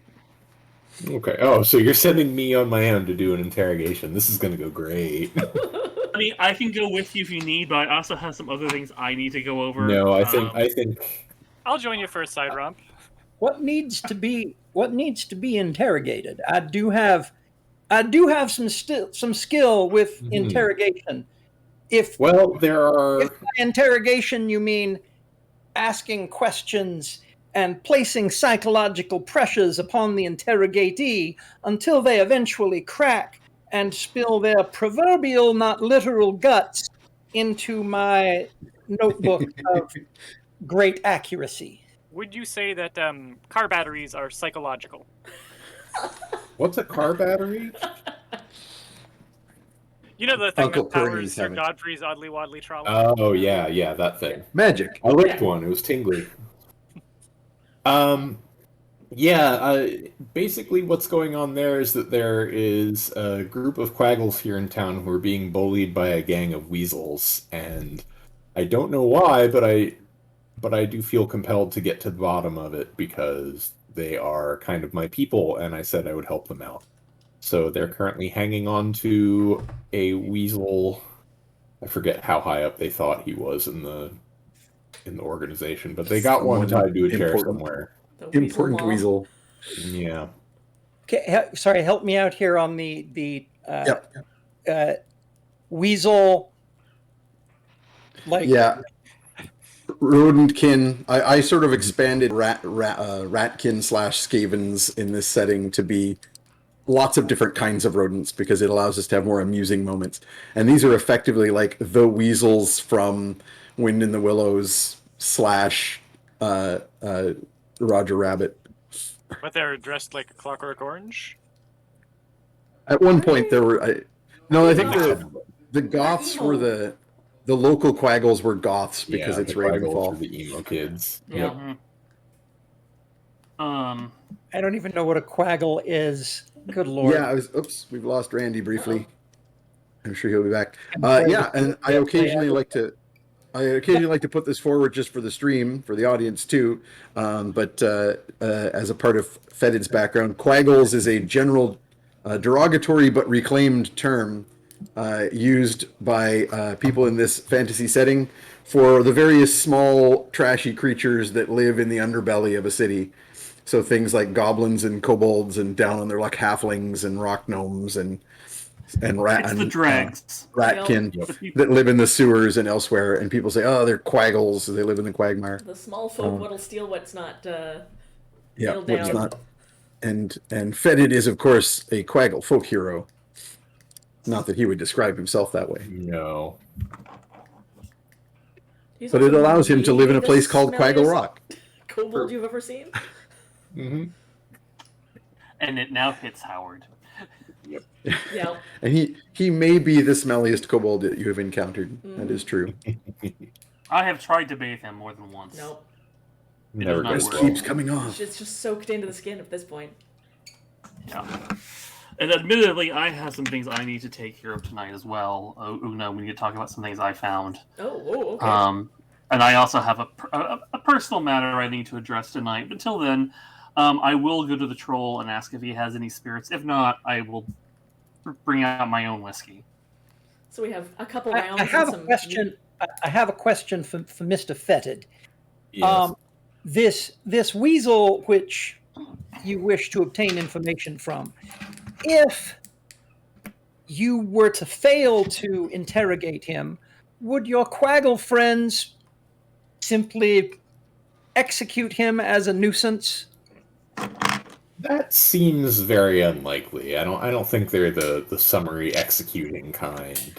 Okay. Oh, so you're sending me on my own to do an interrogation. This is going to go great. I mean, I can go with you if you need, but I also have some other things I need to go over. No, I think I'll join you for a side romp. What needs to be interrogated? I do have some skill with interrogation. If there are by interrogation you mean asking questions and placing psychological pressures upon the interrogatee until they eventually crack and spill their proverbial, not literal, guts into my notebook of great accuracy. Would you say that car batteries are psychological? what's a car battery? You know the thing Uncle that powers Bernie's Sir having- Godfrey's oddly waddly trolley? Oh yeah, that thing. Magic. I licked one. It was tingly. Basically what's going on there is that there is a group of quaggles here in town who are being bullied by a gang of weasels, and I don't know why, but I do feel compelled to get to the bottom of it because they are kind of my people, and I said I would help them out. So they're currently hanging on to a weasel. I forget how high up they thought he was in the organization, but they got one Someone tied to a chair important. somewhere. The Important mom. weasel. Yeah. Okay, sorry, help me out here on the Yep. weasel. Like Yeah. rodentkin. I sort of expanded ratkin slash scavens in this setting to be lots of different kinds of rodents because it allows us to have more amusing moments. And these are effectively like the weasels from Wind in the Willows slash Roger Rabbit. But they're dressed like a Clockwork Orange. At one point there were no, I think Yeah. the goths were the local Quaggles were goths because Yeah, it's the Quaggles Ravenfall. are the emo kids. Yeah. Yep. I don't even know what a quaggle is. Good lord. Yeah, oops, we've lost Randy briefly. I'm sure he'll be back. Yeah, and I occasionally like to put this forward just for the stream, for the audience too. But as a part of Fedid's background, Quaggles is a general derogatory but reclaimed term used by people in this fantasy setting for the various small, trashy creatures that live in the underbelly of a city. So things like goblins and kobolds and down on their luck halflings and rock gnomes and It's the dregs. ratkin Yep. that live in the sewers and elsewhere. And people say, oh, they're Quaggles. They live in the quagmire. The small folk what'll steal what's not Yeah, nailed what's down. not. And Fedid is, of course, a Quaggle folk hero. Not that he would describe himself that way. No. He's But it also allows him to live in a the place called Quaggle smelliest Rock. Kobold you've ever seen? Mm-hmm. And it now hits Howard. Yeah. And he may be the smelliest kobold that you have encountered. That is true. I have tried to bathe him more than once. Nope. Never not goes Just work. well. keeps coming off. It's just soaked into the skin at this point. Yeah. And admittedly, I have some things I need to take care of tonight as well. Una, we need to talk about some things I found. Okay. And I also have a personal matter I need to address tonight. But until then, I will go to the troll and ask if he has any spirits. If not, I will bring out my own whiskey. So we have a couple rounds. I have and a some question. I have a question for Mr. Fetid. Yes. This weasel which you wish to obtain information from, if you were to fail to interrogate him, would your Quaggle friends simply execute him as a nuisance? That seems very unlikely. I don't think they're the summary executing kind.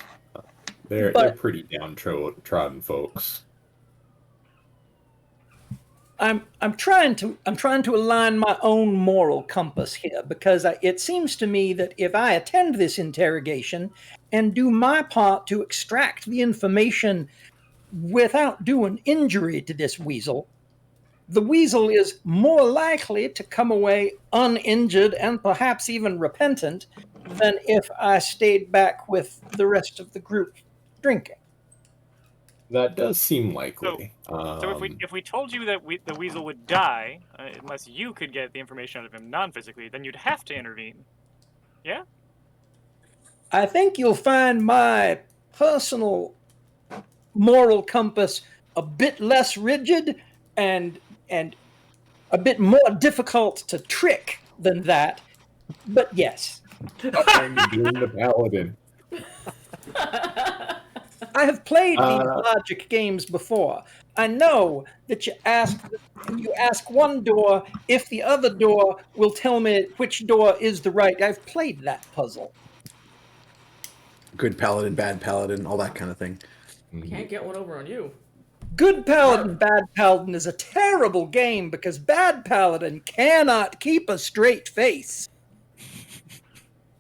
They're pretty downtrodden folks. I'm trying to align my own moral compass here because it seems to me that if I attend this interrogation and do my part to extract the information without doing injury to this weasel, the weasel is more likely to come away uninjured and perhaps even repentant than if I stayed back with the rest of the group drinking. That does seem likely. So if we told you that the weasel would die unless you could get the information out of him non-physically, then you'd have to intervene. Yeah. I think you'll find my personal moral compass a bit less rigid and a bit more difficult to trick than that. But yes, I'm doing the Paladin. I have played these logic games before. I know that you ask one door if the other door will tell me which door is the right. I've played that puzzle. Good paladin, bad paladin, all that kind of thing. Can't get one over on you. Good Paladin, Bad Paladin is a terrible game because Bad Paladin cannot keep a straight face.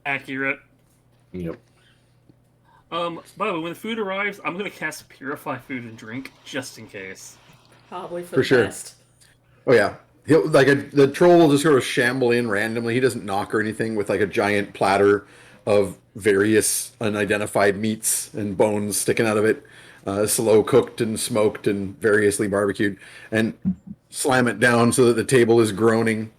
Accurate. Yep. By the way, when the food arrives, I'm gonna cast Purify Food and Drink just in case. Probably for For the sure. best. Oh yeah, the troll will just sort of shamble in randomly. He doesn't knock or anything with like a giant platter of various unidentified meats and bones sticking out of it, slow cooked and smoked and variously barbecued, and slam it down so that the table is groaning,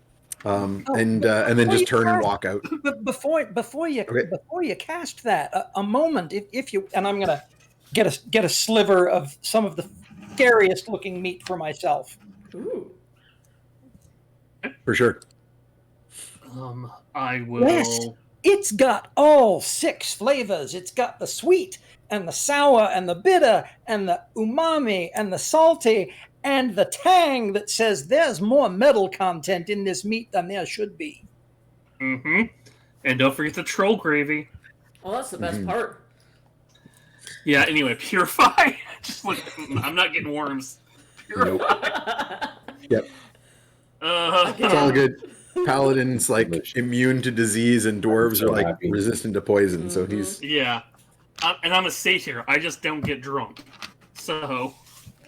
and then just turn and walk out. But before you Okay. before you cast that, a moment, if you, and I'm gonna get a sliver of some of the scariest looking meat for myself. Ooh. For sure. I will. Yes. It's got all 6 flavors. It's got the sweet, and the sour and the bitter and the umami and the salty and the tang that says there's more metal content in this meat than there should be. Mm-hmm. And don't forget the troll gravy. Oh, that's the best part. Yeah, anyway, purify. Just look, I'm not getting worms. Purify. Yep. It's all good. Paladin's like immune to disease, and dwarves are like resistant to poison. So he's Yeah. And I'm a satyr. I just don't get drunk. So.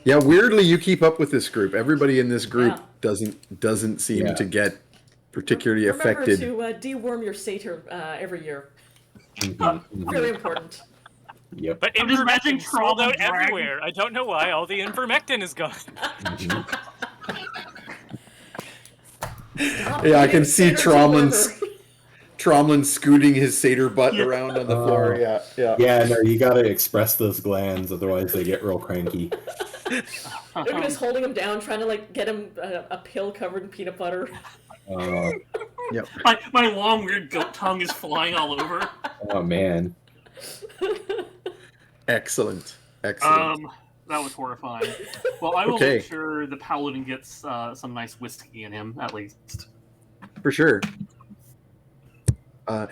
Yeah, weirdly, you keep up with this group. Everybody in this group doesn't seem to get particularly affected. Remember to deworm your satyr every year. Very important. Yep. But ivermectin rolled out everywhere. I don't know why all the ivermectin is gone. Yeah, I can see Tromlin scooting his satyr butt around on the floor. Yeah. Yeah, no, you gotta express those glands, otherwise they get real cranky. Lucas holding him down, trying to like get him a pill covered in peanut butter. Yep. My long weird goat tongue is flying all over. Oh man. Excellent. That was horrifying. Well, I will make sure the paladin gets some nice whiskey in him, at least. For sure.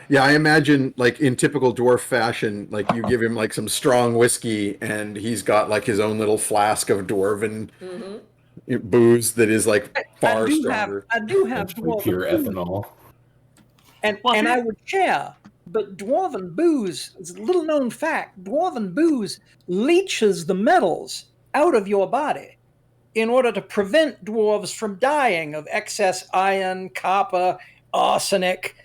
Yeah, I imagine, like, in typical dwarf fashion, like, you give him, like, some strong whiskey, and he's got, like, his own little flask of dwarven booze that is, like, far stronger. I do have dwarven pure booze. ethanol. And I would share, but dwarven booze, it's a little known fact, dwarven booze leaches the metals out of your body in order to prevent dwarves from dying of excess iron, copper, arsenic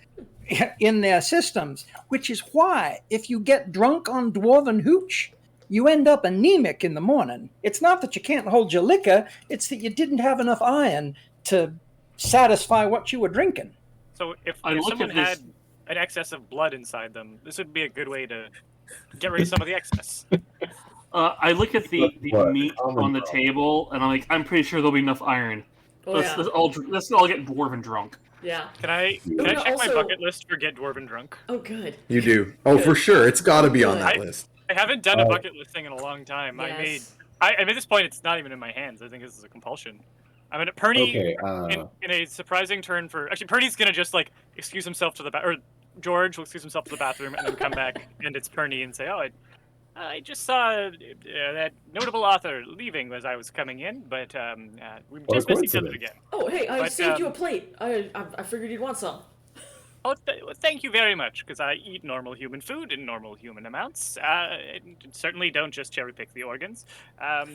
in their systems, which is why if you get drunk on dwarven hooch, you end up anemic in the morning. It's not that you can't hold your liquor, it's that you didn't have enough iron to satisfy what you were drinking. So if someone had an excess of blood inside them, this would be a good way to get rid of some of the excess. I look at the meat on the table, and I'm like, I'm pretty sure there'll be enough iron. Let's all get dwarven drunk. Yeah. Can I check my bucket list for get dwarven drunk? Oh, good. You do. Oh, for sure. It's got to be on that list. I haven't done a bucket list thing in a long time. Yes. I made this point. It's not even in my hands. I think this is a compulsion. I mean, Perny, in a surprising turn for... Actually, Perny's going to just, like, excuse himself to the bathroom. Or George will excuse himself to the bathroom and then come back, and it's Perny, and say, oh, I just saw that notable author leaving as I was coming in, but we just missed each other again. Oh, hey, I saved you a plate. I figured you'd want some. Oh, thank you very much, because I eat normal human food in normal human amounts. Certainly don't just cherry pick the organs. Oh,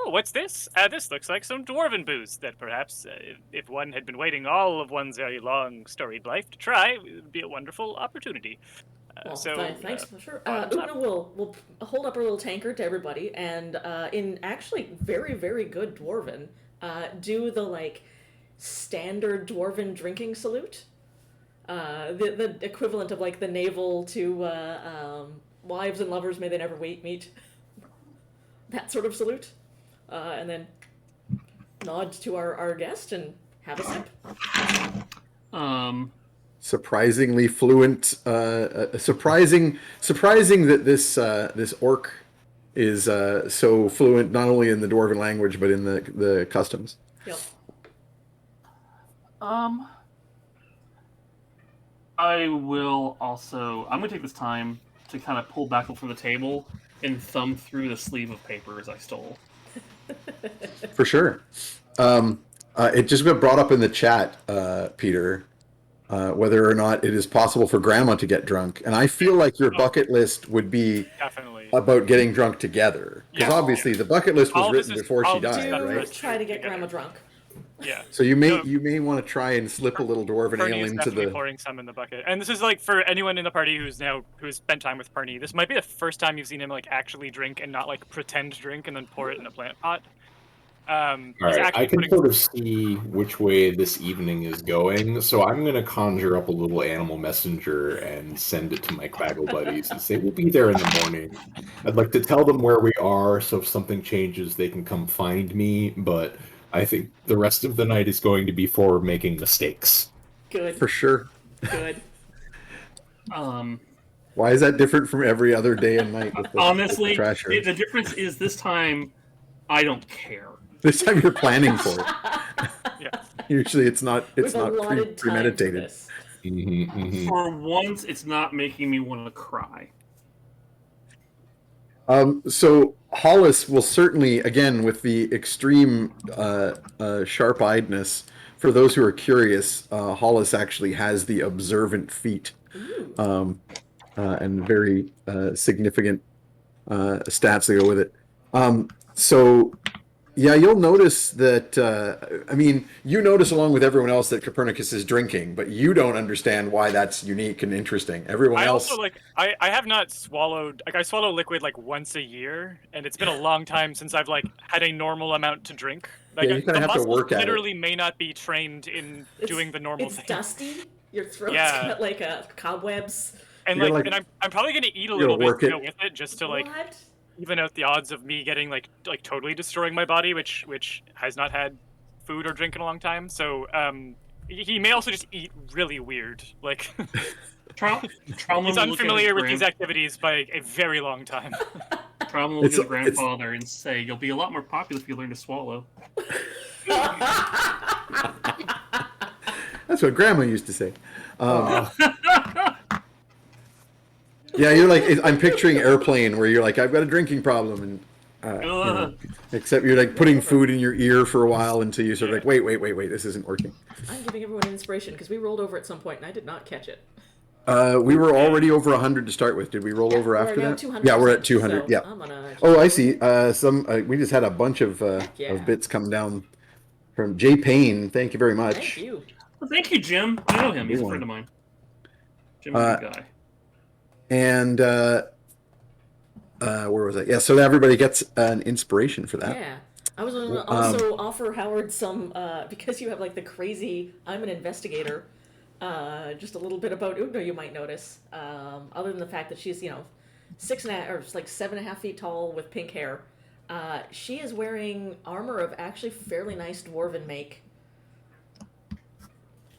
what's this? This looks like some dwarven booze that perhaps, if one had been waiting all of one's very long, storied life to try, it would be a wonderful opportunity. Well, thanks. Sure. Una will hold up her little tankard to everybody, and in actually very, very good dwarven, do the like standard dwarven drinking salute, the equivalent of like the naval to wives and lovers may they never meet, that sort of salute, and then nod to our guest and have a sip. Surprisingly fluent. Surprising that this orc is so fluent, not only in the dwarven language but in the customs. Yep. I will also. I'm gonna take this time to kind of pull back up from the table and thumb through the sleeve of papers I stole. For sure. It just got brought up in the chat, Peter. Whether or not it is possible for Grandma to get drunk. And I feel like your bucket list would be definitely about getting drunk together. Because obviously the bucket list was written before she died, right? Try to get Grandma drunk. Yeah. So you may want to try and slip a little dwarven ale into the... pouring some in the bucket. And this is like for anyone in the party who's spent time with Perny, this might be the first time you've seen him like actually drink and not like pretend drink and then pour it in a plant pot. All right, I can sort of see which way this evening is going, so I'm going to conjure up a little animal messenger and send it to my Quaggle buddies and say, we'll be there in the morning. I'd like to tell them where we are, so if something changes, they can come find me, but I think the rest of the night is going to be for making mistakes. Good. For sure. Good. Why is that different from every other day and night? With the, Honestly, with the trasher? the difference is this time I don't care. This time you're planning for it. Yeah. Usually it's not. It's We've not allotted time for premeditated. this. For once, it's not making me want to cry. So Hollis will certainly, again, with the extreme sharp-eyedness. For those who are curious, Hollis actually has the observant feat, and very significant stats that go with it. So, yeah, you'll notice that. I mean, you notice along with everyone else that Copernicus is drinking, but you don't understand why that's unique and interesting. Everyone I else. also I have not swallowed I swallow liquid like once a year, and it's been a long time since I've like had a normal amount to drink. Like Yeah, you kinda the have to muscles work at it. literally may not be trained in doing the normal It's thing. dusty. Your throat's Yeah. got like cobwebs. And You're like, like- and I'm probably gonna eat a you're little gonna bit to work go with it, just to like What? even out the odds of me getting like totally destroying my body, which has not had food or drink in a long time. So he may also just eat really weird. Like Trauma he's will look at unfamiliar his with these activities by a very long time. Trauma will look at his It's- grandfather and say, "You'll be a lot more popular if you learn to swallow." That's what Grandma used to say. Yeah, you're like, I'm picturing Airplane, where you're like, I've got a drinking problem, and except you're like putting food in your ear for a while until you sort of like, wait, this isn't working. I'm giving everyone an inspiration because we rolled over at some point and I did not catch it. We were already over 100 to start with. Did we roll over We're after now that? 200%, Yeah, we're at 200. so Yeah. I'm gonna Oh, I see. We just had a bunch of yeah. bits come down from Jay Payne. Thank you very much. Thank you. Well, thank you, Jim. I know him. He's a Good friend of one. mine. Jim's a good guy. And where was I? Yeah, so everybody gets an inspiration for that. Yeah. I was going to also offer Howard some, because you have like the crazy, I'm an investigator, just a little bit about Ugna you might notice. Other than the fact that she's, 6.5 or like 7.5 feet tall with pink hair. She is wearing armor of actually fairly nice dwarven make.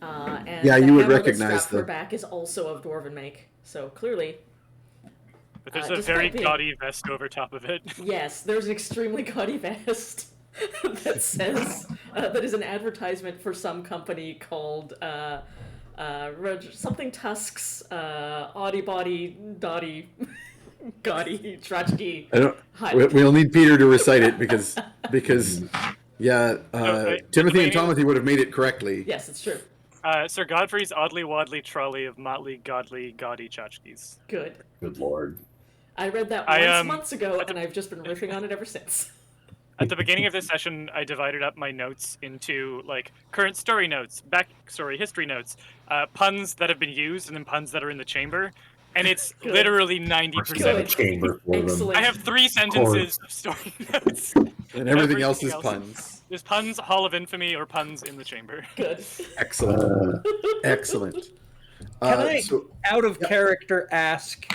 And Yeah, the you would hammer that's recognize strapped to her the- back is also of dwarven make. So clearly, But there's a despite very being- gaudy vest over top of it. yes, there's an extremely gaudy vest that says that is an advertisement for some company called something Tusks, Audi Body Dotty Gaudy Trachki. I don't. Hut. We'll need Peter to recite it because yeah, Okay. Timothy and Tomothy would have made it correctly. Yes, it's true. Sir Godfrey's oddly waddly trolley of motley godly gaudy tchotchkes. Good. Good lord. I read that I, months ago, and I've just been riffing on it ever since. At the beginning of this session, I divided up my notes into like current story notes, backstory, history notes, puns that have been used, and then puns that are in the chamber. And it's Good. literally Good. 90%. Chamber for them. Excellent. I have 3 sentences of story notes. And everything else is puns. There's puns, Hall of Infamy, or puns in the chamber. Good. Excellent. Excellent. Can I, so- out of character, ask?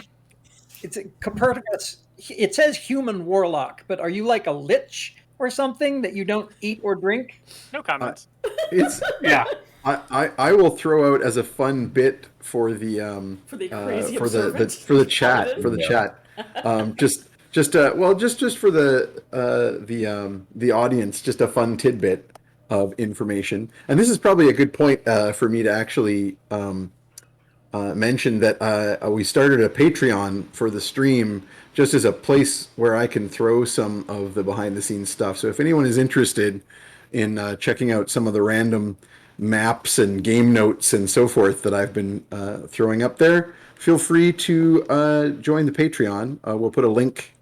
It's Copernicus. It says human warlock, but are you like a lich or something that you don't eat or drink? No comments. it's Yeah. I will throw out as a fun bit for the For the crazy for the observant for the chat Paladin. for the Yeah. chat just for the audience, just a fun tidbit of information. And this is probably a good point for me to actually mention that we started a Patreon for the stream, just as a place where I can throw some of the behind the scenes stuff. So if anyone is interested in checking out some of the random maps and game notes and so forth that I've been throwing up there, feel free to join the Patreon. We'll put a link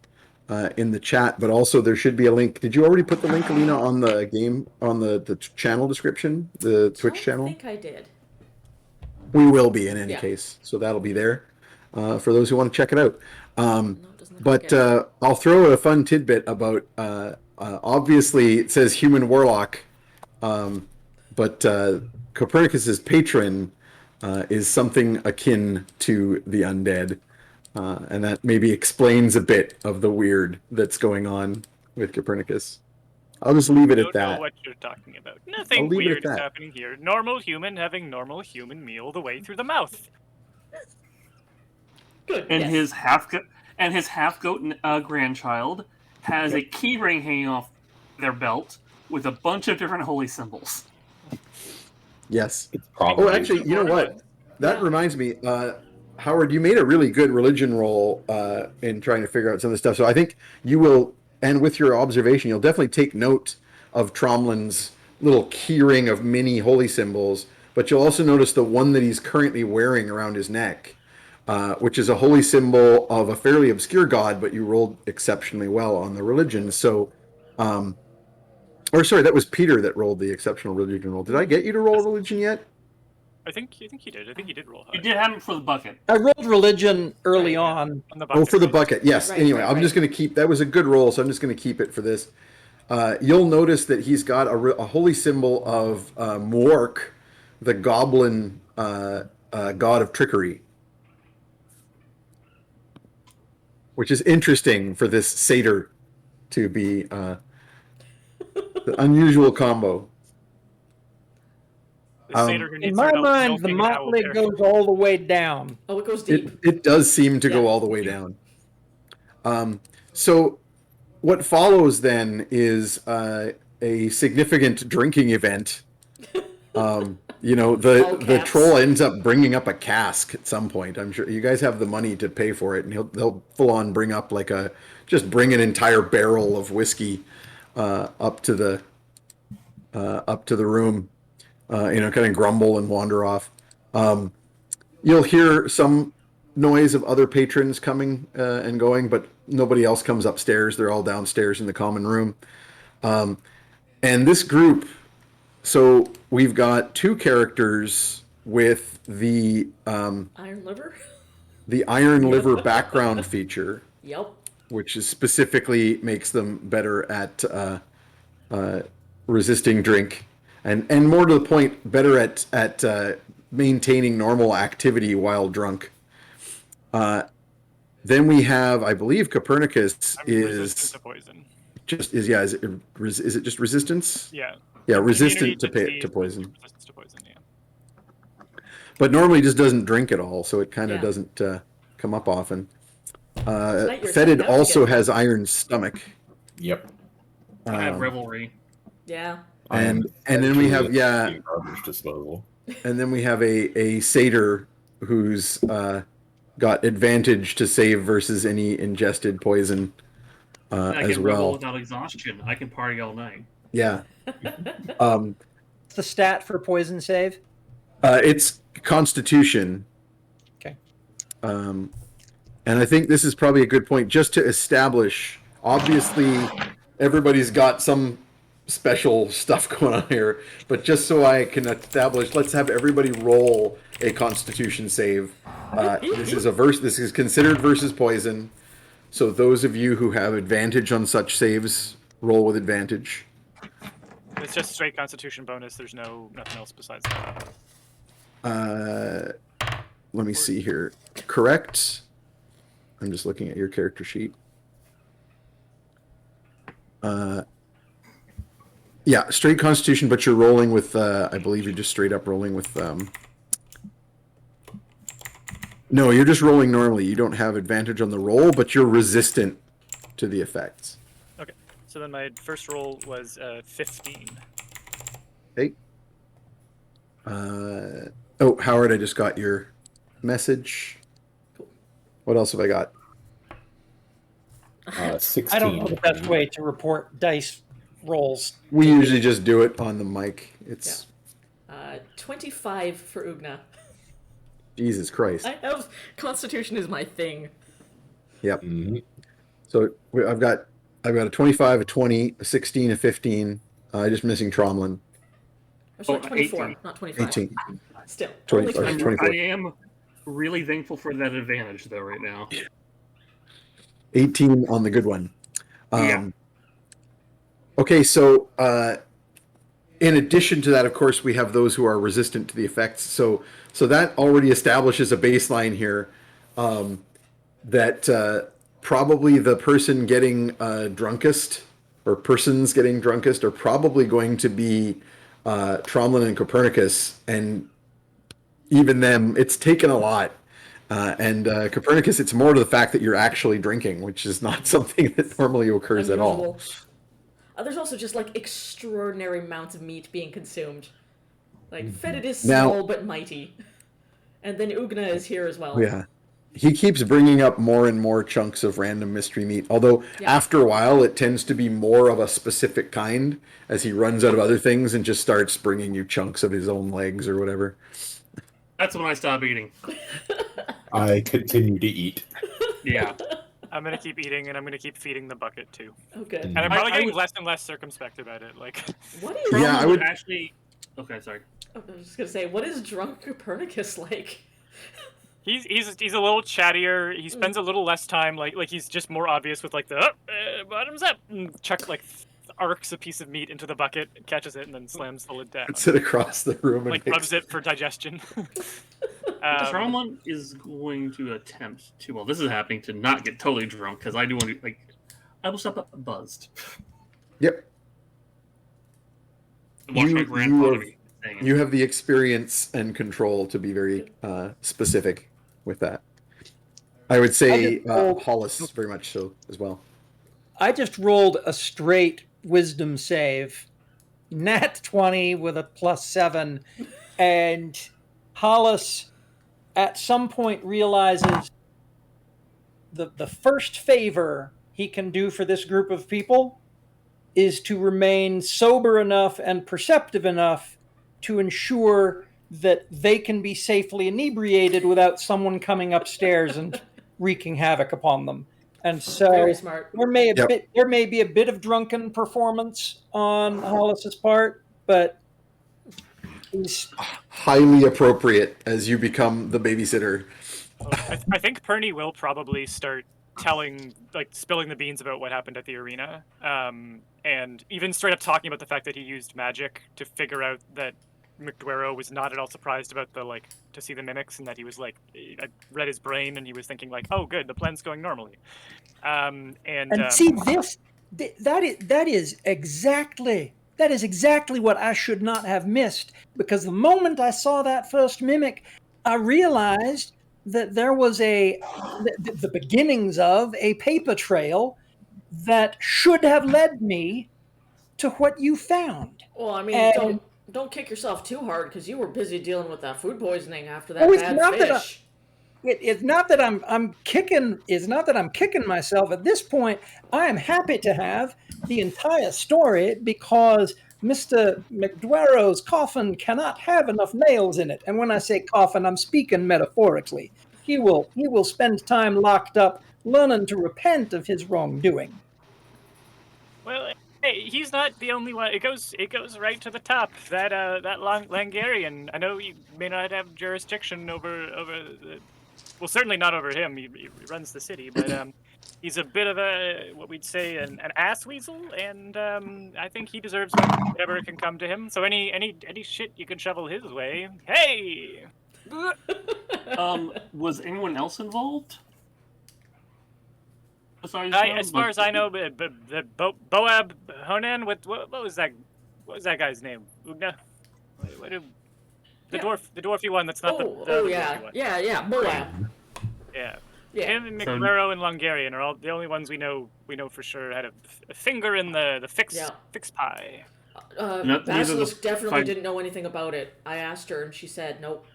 in the chat, but also there should be a link. Did you already put the link, Alina, on the game, on the channel description, the Twitch channel? I think I did. We will be in any Yeah. case, so that'll be there for those who want to check it out. No, it doesn't look But like it. I'll throw a fun tidbit about. Obviously, it says human warlock, but Copernicus's patron is something akin to the undead, and that maybe explains a bit of the weird that's going on with Copernicus. I'll just leave it I at don't know that. what you're talking about. I'll Nothing leave it at weird is that. happening here. Normal human having normal human meal the way through the mouth. Good. and yes. his half goat grandchild has a key ring hanging off their belt with a bunch of different holy symbols. Yes. It's Oh, probably actually, you know what? That Yeah. reminds me, Howard, you made a really good religion roll in trying to figure out some of the stuff. So I think you will, and with your observation, you'll definitely take note of Tromlin's little keyring of mini holy symbols. But you'll also notice the one that he's currently wearing around his neck, which is a holy symbol of a fairly obscure god, but you rolled exceptionally well on the religion. So, or sorry, that was Peter that rolled the exceptional religion roll. Did I get you to roll religion yet? I think he did. I think he did roll high. You did have him for the bucket. I rolled religion early Right, yeah. on. On the Oh, for the right? bucket, yes. Right, Anyway, right, I'm right. just going to keep that was a good roll, so I'm just going to keep it for this. You'll notice that he's got a holy symbol of Mork, the goblin god of trickery, which is interesting for this satyr to be the unusual combo. The satyr who In needs my her mind, the milking an owl motley bear. goes all the way down. Oh, it goes deep. It does seem to go Yeah. all the way down. So what follows then is a significant drinking event. You know, All the caps. troll ends up bringing up a cask at some point. I'm sure you guys have the money to pay for it, and they'll full on bring up just bring an entire barrel of whiskey up to the room. Kind of grumble and wander off. You'll hear some noise of other patrons coming and going, but nobody else comes upstairs. They're all downstairs in the common room. And this group, so we've got two characters with the Iron liver. iron liver background feature, Yep. which is specifically makes them better at resisting drink, and more to the point, better at maintaining normal activity while drunk. Then we have, I believe, Copernicus I'm resistant is to poison. is it just resistance? Yeah. Yeah, Immunity resistant to disease, poison. Resistance to poison. Yeah. But normally just doesn't drink at all, so it kind of Yeah. doesn't come up often. Tonight you're Fetid setting out to also get- has iron stomach. Yep. I have Um, revelry. Yeah. And then we have garbage disposal. and then we have a satyr who's got advantage to save versus any ingested poison I as can revel well. without exhaustion. I can party all night. Yeah. What's the stat for poison save? It's Constitution. Okay. And I think this is probably a good point just to establish. Obviously, everybody's got some special stuff going on here, but just so I can establish, let's have everybody roll a Constitution save. This is considered versus poison. So those of you who have advantage on such saves, roll with advantage. It's just straight Constitution bonus. There's nothing else besides that. Let me see here. Correct. I'm just looking at your character sheet. Yeah, straight Constitution, but you're rolling with. I believe you're just straight up rolling with. No, you're just rolling normally. You don't have advantage on the roll, but you're resistant to the effects. Okay. So then my first roll was 15. Okay. Oh, Howard, I just got your message. What else have I got? 16. I don't know the best way to report dice rolls. We usually just do it on the mic. It's 25 for Ugna. Jesus Christ. I have Constitution is my thing. Yep. Mhm. So I've got a 25, a 20, a 16, a 15. Just missing Tromlin. Or sorry, Oh, 24, 18. not 25. 18. Still. 20, only sorry, 24. 24. I am really thankful for that advantage, though, right now. 18 on the good one. Yeah. Okay, so in addition to that, of course, we have those who are resistant to the effects. So that already establishes a baseline here that probably the person getting drunkest or persons getting drunkest are probably going to be Tromlin and Copernicus. And even them, it's taken a lot And Copernicus, it's more to the fact that you're actually drinking, which is not something that normally occurs at all. Unusual. There's also just like extraordinary amounts of meat being consumed. Like Fetid is Now- small but mighty, and then Ugna is here as well. Yeah. He keeps bringing up more and more chunks of random mystery meat, although after a while it tends to be more of a specific kind as he runs out of other things and just starts bringing you chunks of his own legs or whatever. That's when I stop eating. I continue to eat. Yeah. I'm gonna keep eating, and I'm gonna keep feeding the bucket too. Okay. And I'm I probably getting would- less and less circumspect about it. Like, What is? Yeah, I would- actually. Okay, sorry. I was just gonna say, what is drunk Copernicus like? he's a little chattier. He spends a little less time. Like he's just more obvious with like the bottoms up. And Chuck like arcs a piece of meat into the bucket, catches it, and then slams the lid down. Puts it across the room and Like makes- rubs it for digestion. Tromlin is going to attempt to. Well, this is happening to not get totally drunk because I do want to like. I will stop buzzed. Yep. Watch my You- grandfather you be saying it. You have the experience and control to be very specific with that. I would say Hollis very much so as well. I just rolled a straight wisdom save, nat 20 with a +7, and Hollis at some point realizes the first favor he can do for this group of people is to remain sober enough and perceptive enough to ensure that they can be safely inebriated without someone coming upstairs and wreaking havoc upon them. And so Very smart. there may Yep. there may be a bit of drunken performance on Hollis's part, but he's Highly appropriate as you become the babysitter. I think Perny will probably start spilling the beans about what happened at the arena, and even straight up talking about the fact that he used magic to figure out that McDuero was not at all surprised about to see the mimics, and that he was I read his brain and he was thinking oh good, the plan's going normally. see that is exactly what I should not have missed, because the moment I saw that first mimic, I realized that there was the beginnings of a paper trail that should have led me to what you found. Well, I mean, And- don't kick yourself too hard because you were busy dealing with that food poisoning after that Oh, it's bad not that I- fish. It's not that I'm kicking. It's not that I'm kicking myself. At this point, I am happy to have the entire story because Mr. McDuero's coffin cannot have enough nails in it. And when I say coffin, I'm speaking metaphorically. He will spend time locked up, learning to repent of his wrongdoing. Well, hey, he's not the only one. It goes right to the top. That Langarian. I know you may not have jurisdiction over the. Well, certainly not over him. He runs the city, but he's a bit of what we'd say an ass weasel, and I think he deserves whatever can come to him. So any shit you can shovel his way. Hey. Was anyone else involved? Besides As far as I know, Boab Honan. What was that? What was that guy's name? Ugna. The dwarfy one. That's not the other yeah, dwarfy one. yeah, Moab. Yeah. Yeah. Him and McMurrow and Longarian are all the only ones we know for sure had a finger in the fix pie. Neither of the Basilisk definitely five- didn't know anything about it. I asked her, and she said nope.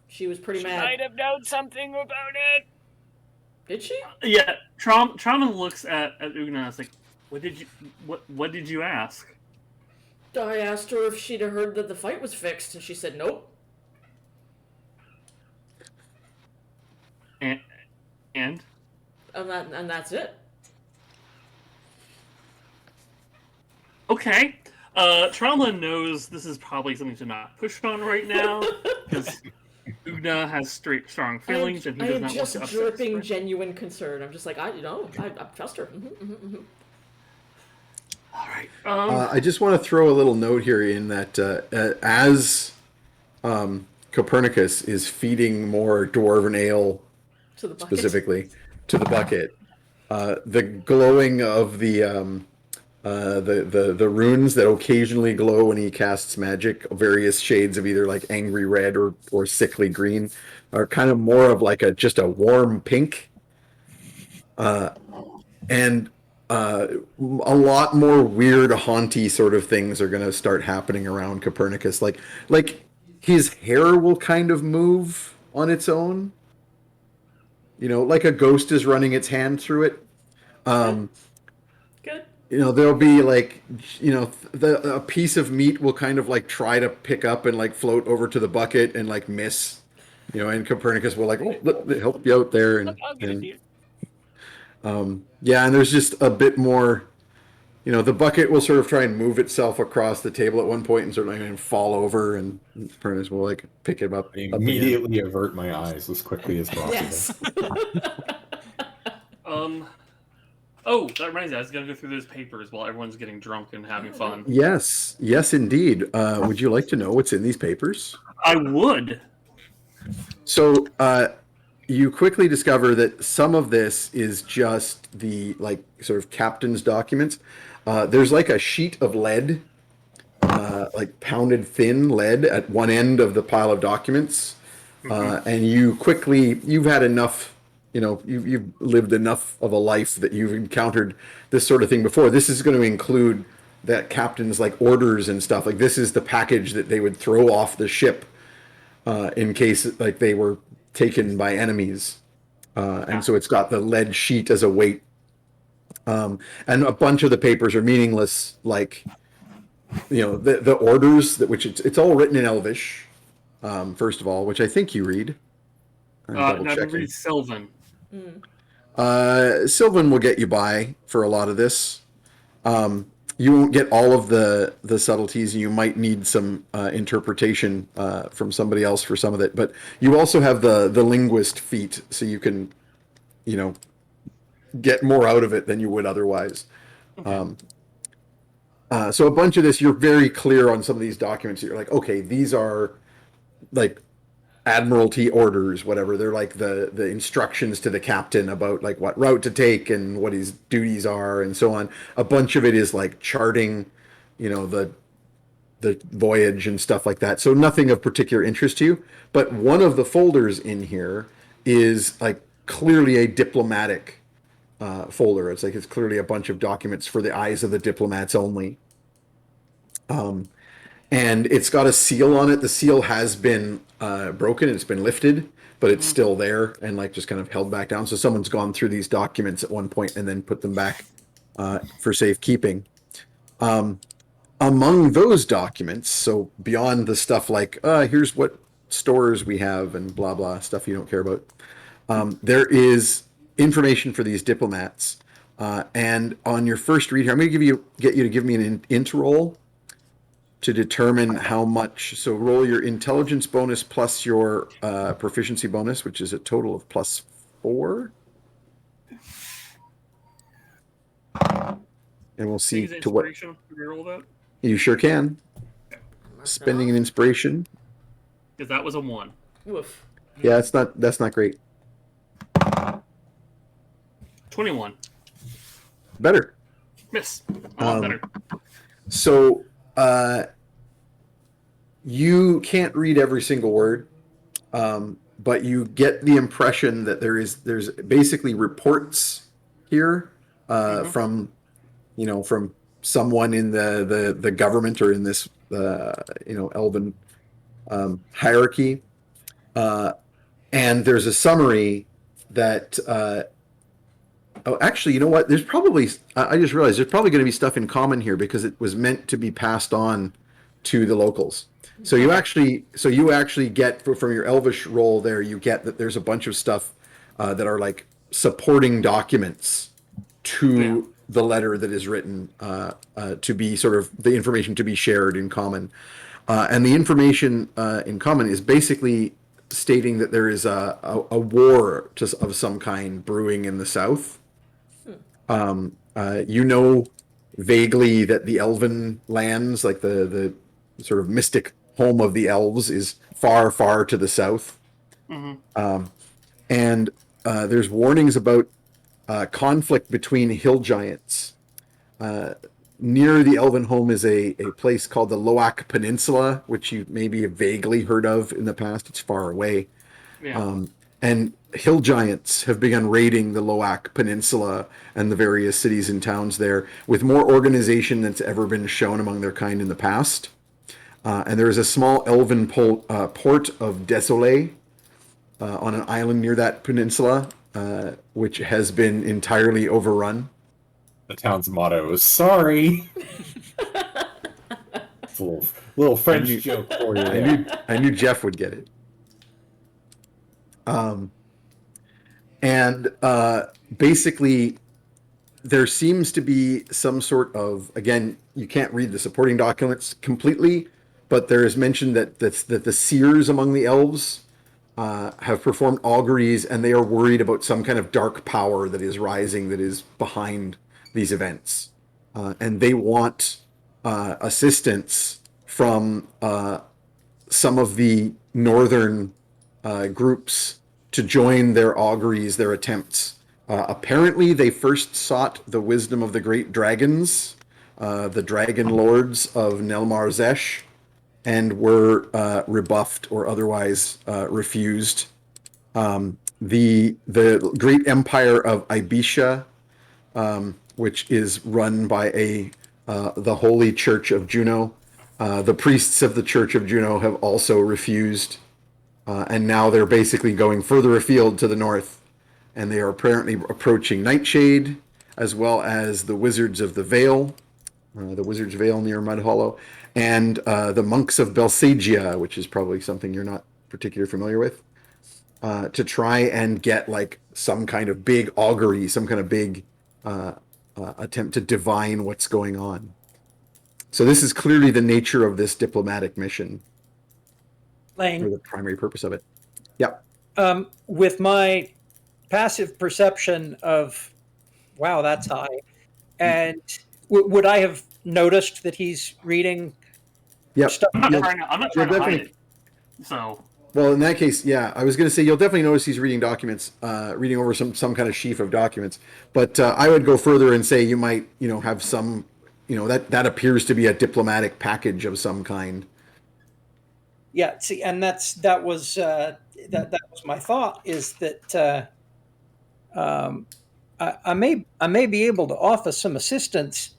She was pretty mad. Might have known something about it. Did she? Yeah, Trauma looks at Ugna and is like, what did you ask? I asked her if she'd heard that the fight was fixed, and she said nope. And And that's it. okay. Trauma knows this is probably something to not push on right now because Ugna has strong feelings and he I does am not want just to upset his dripping friend. genuine concern. I'm just like, I trust her. All right. I just want to throw a little note here in that as Copernicus is feeding more dwarven ale To the bucket. specifically to the bucket, the glowing of the the runes that occasionally glow when he casts magic, various shades of either like angry red or sickly green, are kind of more of like just a warm pink. And a lot more weird, haunty sort of things are going to start happening around Copernicus. Like his hair will kind of move on its own. You know, like a ghost is running its hand through it. Good. You know, there'll be like, you know, a piece of meat will kind of like try to pick up and like float over to the bucket and like miss. You know, and Copernicus will like, oh, let help you out there, I'll get it, dear. yeah, and there's just a bit more. You know, the bucket will sort of try and move itself across the table at one point and sort of like fall over, and Copernicus will like pick it up. I immediately avert my eyes as quickly as possible. Yes. Oh, that reminds me. I was gonna go through those papers while everyone's getting drunk and having fun. Yes, yes, indeed. Would you like to know what's in these papers? I would. So, you quickly discover that some of this is just the like sort of captain's documents. There's like a sheet of lead, like pounded thin lead at one end of the pile of documents, and you've had enough. You know, you've lived enough of a life that you've encountered this sort of thing before. This is going to include that captain's like orders and stuff. Like this is the package that they would throw off the ship in case like they were taken by enemies. And so it's got the lead sheet as a weight. And a bunch of the papers are meaningless, like, you know, the orders, which it's all written in Elvish, first of all, which I think you read. Now read Sylvan. Sylvan will get you by for a lot of this. You won't get all of the subtleties. You might need some interpretation from somebody else for some of it. But you also have the linguist feat, so you can, you know, get more out of it than you would otherwise. Okay. So a bunch of this, you're very clear on some of these documents. You're like, okay, these are like admiralty orders, whatever. They're like the instructions to the captain about like what route to take and what his duties are and so on. A bunch of it is like charting, you know, the voyage and stuff like that. So nothing of particular interest to you. But one of the folders in here is like clearly a diplomatic folder. It's like it's clearly a bunch of documents for the eyes of the diplomats only. And it's got a seal on it. The seal has been broken. It's been lifted, but it's still there and like just kind of held back down. So someone's gone through these documents at one point and then put them back for safekeeping. Among those documents, so beyond the stuff like, here's what stores we have and blah, blah, stuff you don't care about, there is information for these diplomats. And on your first read here, I'm going to get you to give me an int roll to determine how much. So roll your intelligence bonus plus your proficiency bonus, which is a total of +4. And we'll see to what. Can you roll that? You sure can. Spending an inspiration. Because that was a 1. Woof. Yeah, that's not great. 21. Better. Miss. A lot better. So you can't read every single word, but you get the impression that there's basically reports here from someone in the government or in this elven hierarchy, and there's a summary that. Oh, actually, you know what? There's probably, I just realized there's probably going to be stuff in common here because it was meant to be passed on to the locals. So you actually get from your Elvish roll there, you get that there's a bunch of stuff that are like supporting documents to the letter that is written to be sort of the information to be shared in common. And the information in common is basically stating that there is a war of some kind brewing in the south. You know vaguely that the elven lands, like the sort of mystic home of the elves, is far, far to the south. And there's warnings about conflict between hill giants. near the elven home is a place called the Loak Peninsula, which you maybe have vaguely heard of in the past. It's far away. Yeah. And hill giants have begun raiding the Loak Peninsula and the various cities and towns there with more organization than's ever been shown among their kind in the past. And there is a small elven port of Desolé on an island near that peninsula, which has been entirely overrun. The town's motto is "Sorry." It's a little French joke for you. I knew Jeff would get it. And basically, there seems to be some sort of, again, you can't read the supporting documents completely, but there is mention that the seers among the elves have performed auguries, and they are worried about some kind of dark power that is rising, that is behind these events. And they want assistance from some of the northern groups to join their auguries, their attempts. Apparently, they first sought the wisdom of the great dragons, the dragon lords of Nelmar Zesh, and were rebuffed or otherwise refused. The great empire of Ibisha, which is run by the Holy Church of Juno, the priests of the Church of Juno have also refused. And now they're basically going further afield to the north, and they are apparently approaching Nightshade, as well as the Wizards of the Vale, the Wizards' Vale near Mud Hollow, and the Monks of Belsagia, which is probably something you're not particularly familiar with, to try and get like some kind of big augury, some kind of big attempt to divine what's going on. So this is clearly the nature of this diplomatic mission. Lane, Or the primary purpose of it. Yeah. with my passive perception of, wow, that's high, and would I have noticed that he's reading Yep. stuff? I'm not You'll- trying to. I'm not you'll trying to hide definitely- it. So Well, in that case, yeah, I was going to say you'll definitely notice he's reading documents, reading over some kind of sheaf of documents. But I would go further and say you might, have some, that appears to be a diplomatic package of some kind. Yeah, see, and that was my thought, is that I may be able to offer some assistance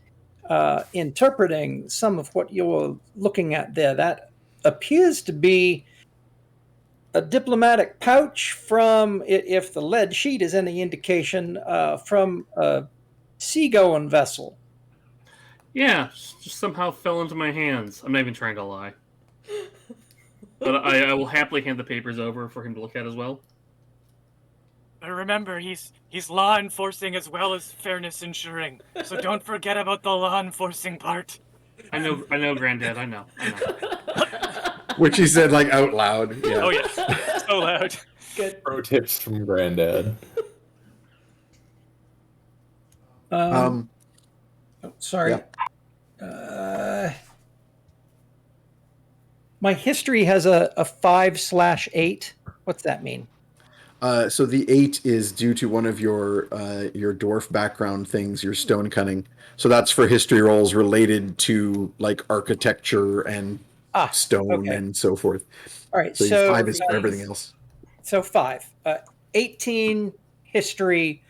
interpreting some of what you're looking at there. That appears to be a diplomatic pouch from, if the lead sheet is any indication, from a seagoing vessel. yeah, just somehow fell into my hands. I'm not even trying to lie. But I will happily hand the papers over for him to look at as well. But remember, he's law enforcing as well as fairness ensuring. So don't forget about the law enforcing part. I know, Granddad. I know. Which he said like out loud. Yeah. Oh yes, so loud. Good. Pro tips from Granddad. Sorry. My history has a 5/8. What's that mean? So the 8 is due to one of your dwarf background things, your stone cunning. So that's for history rolls related to like architecture and stone okay. and so forth. All right, So, so 5 is for everything else. So 5. 18 history.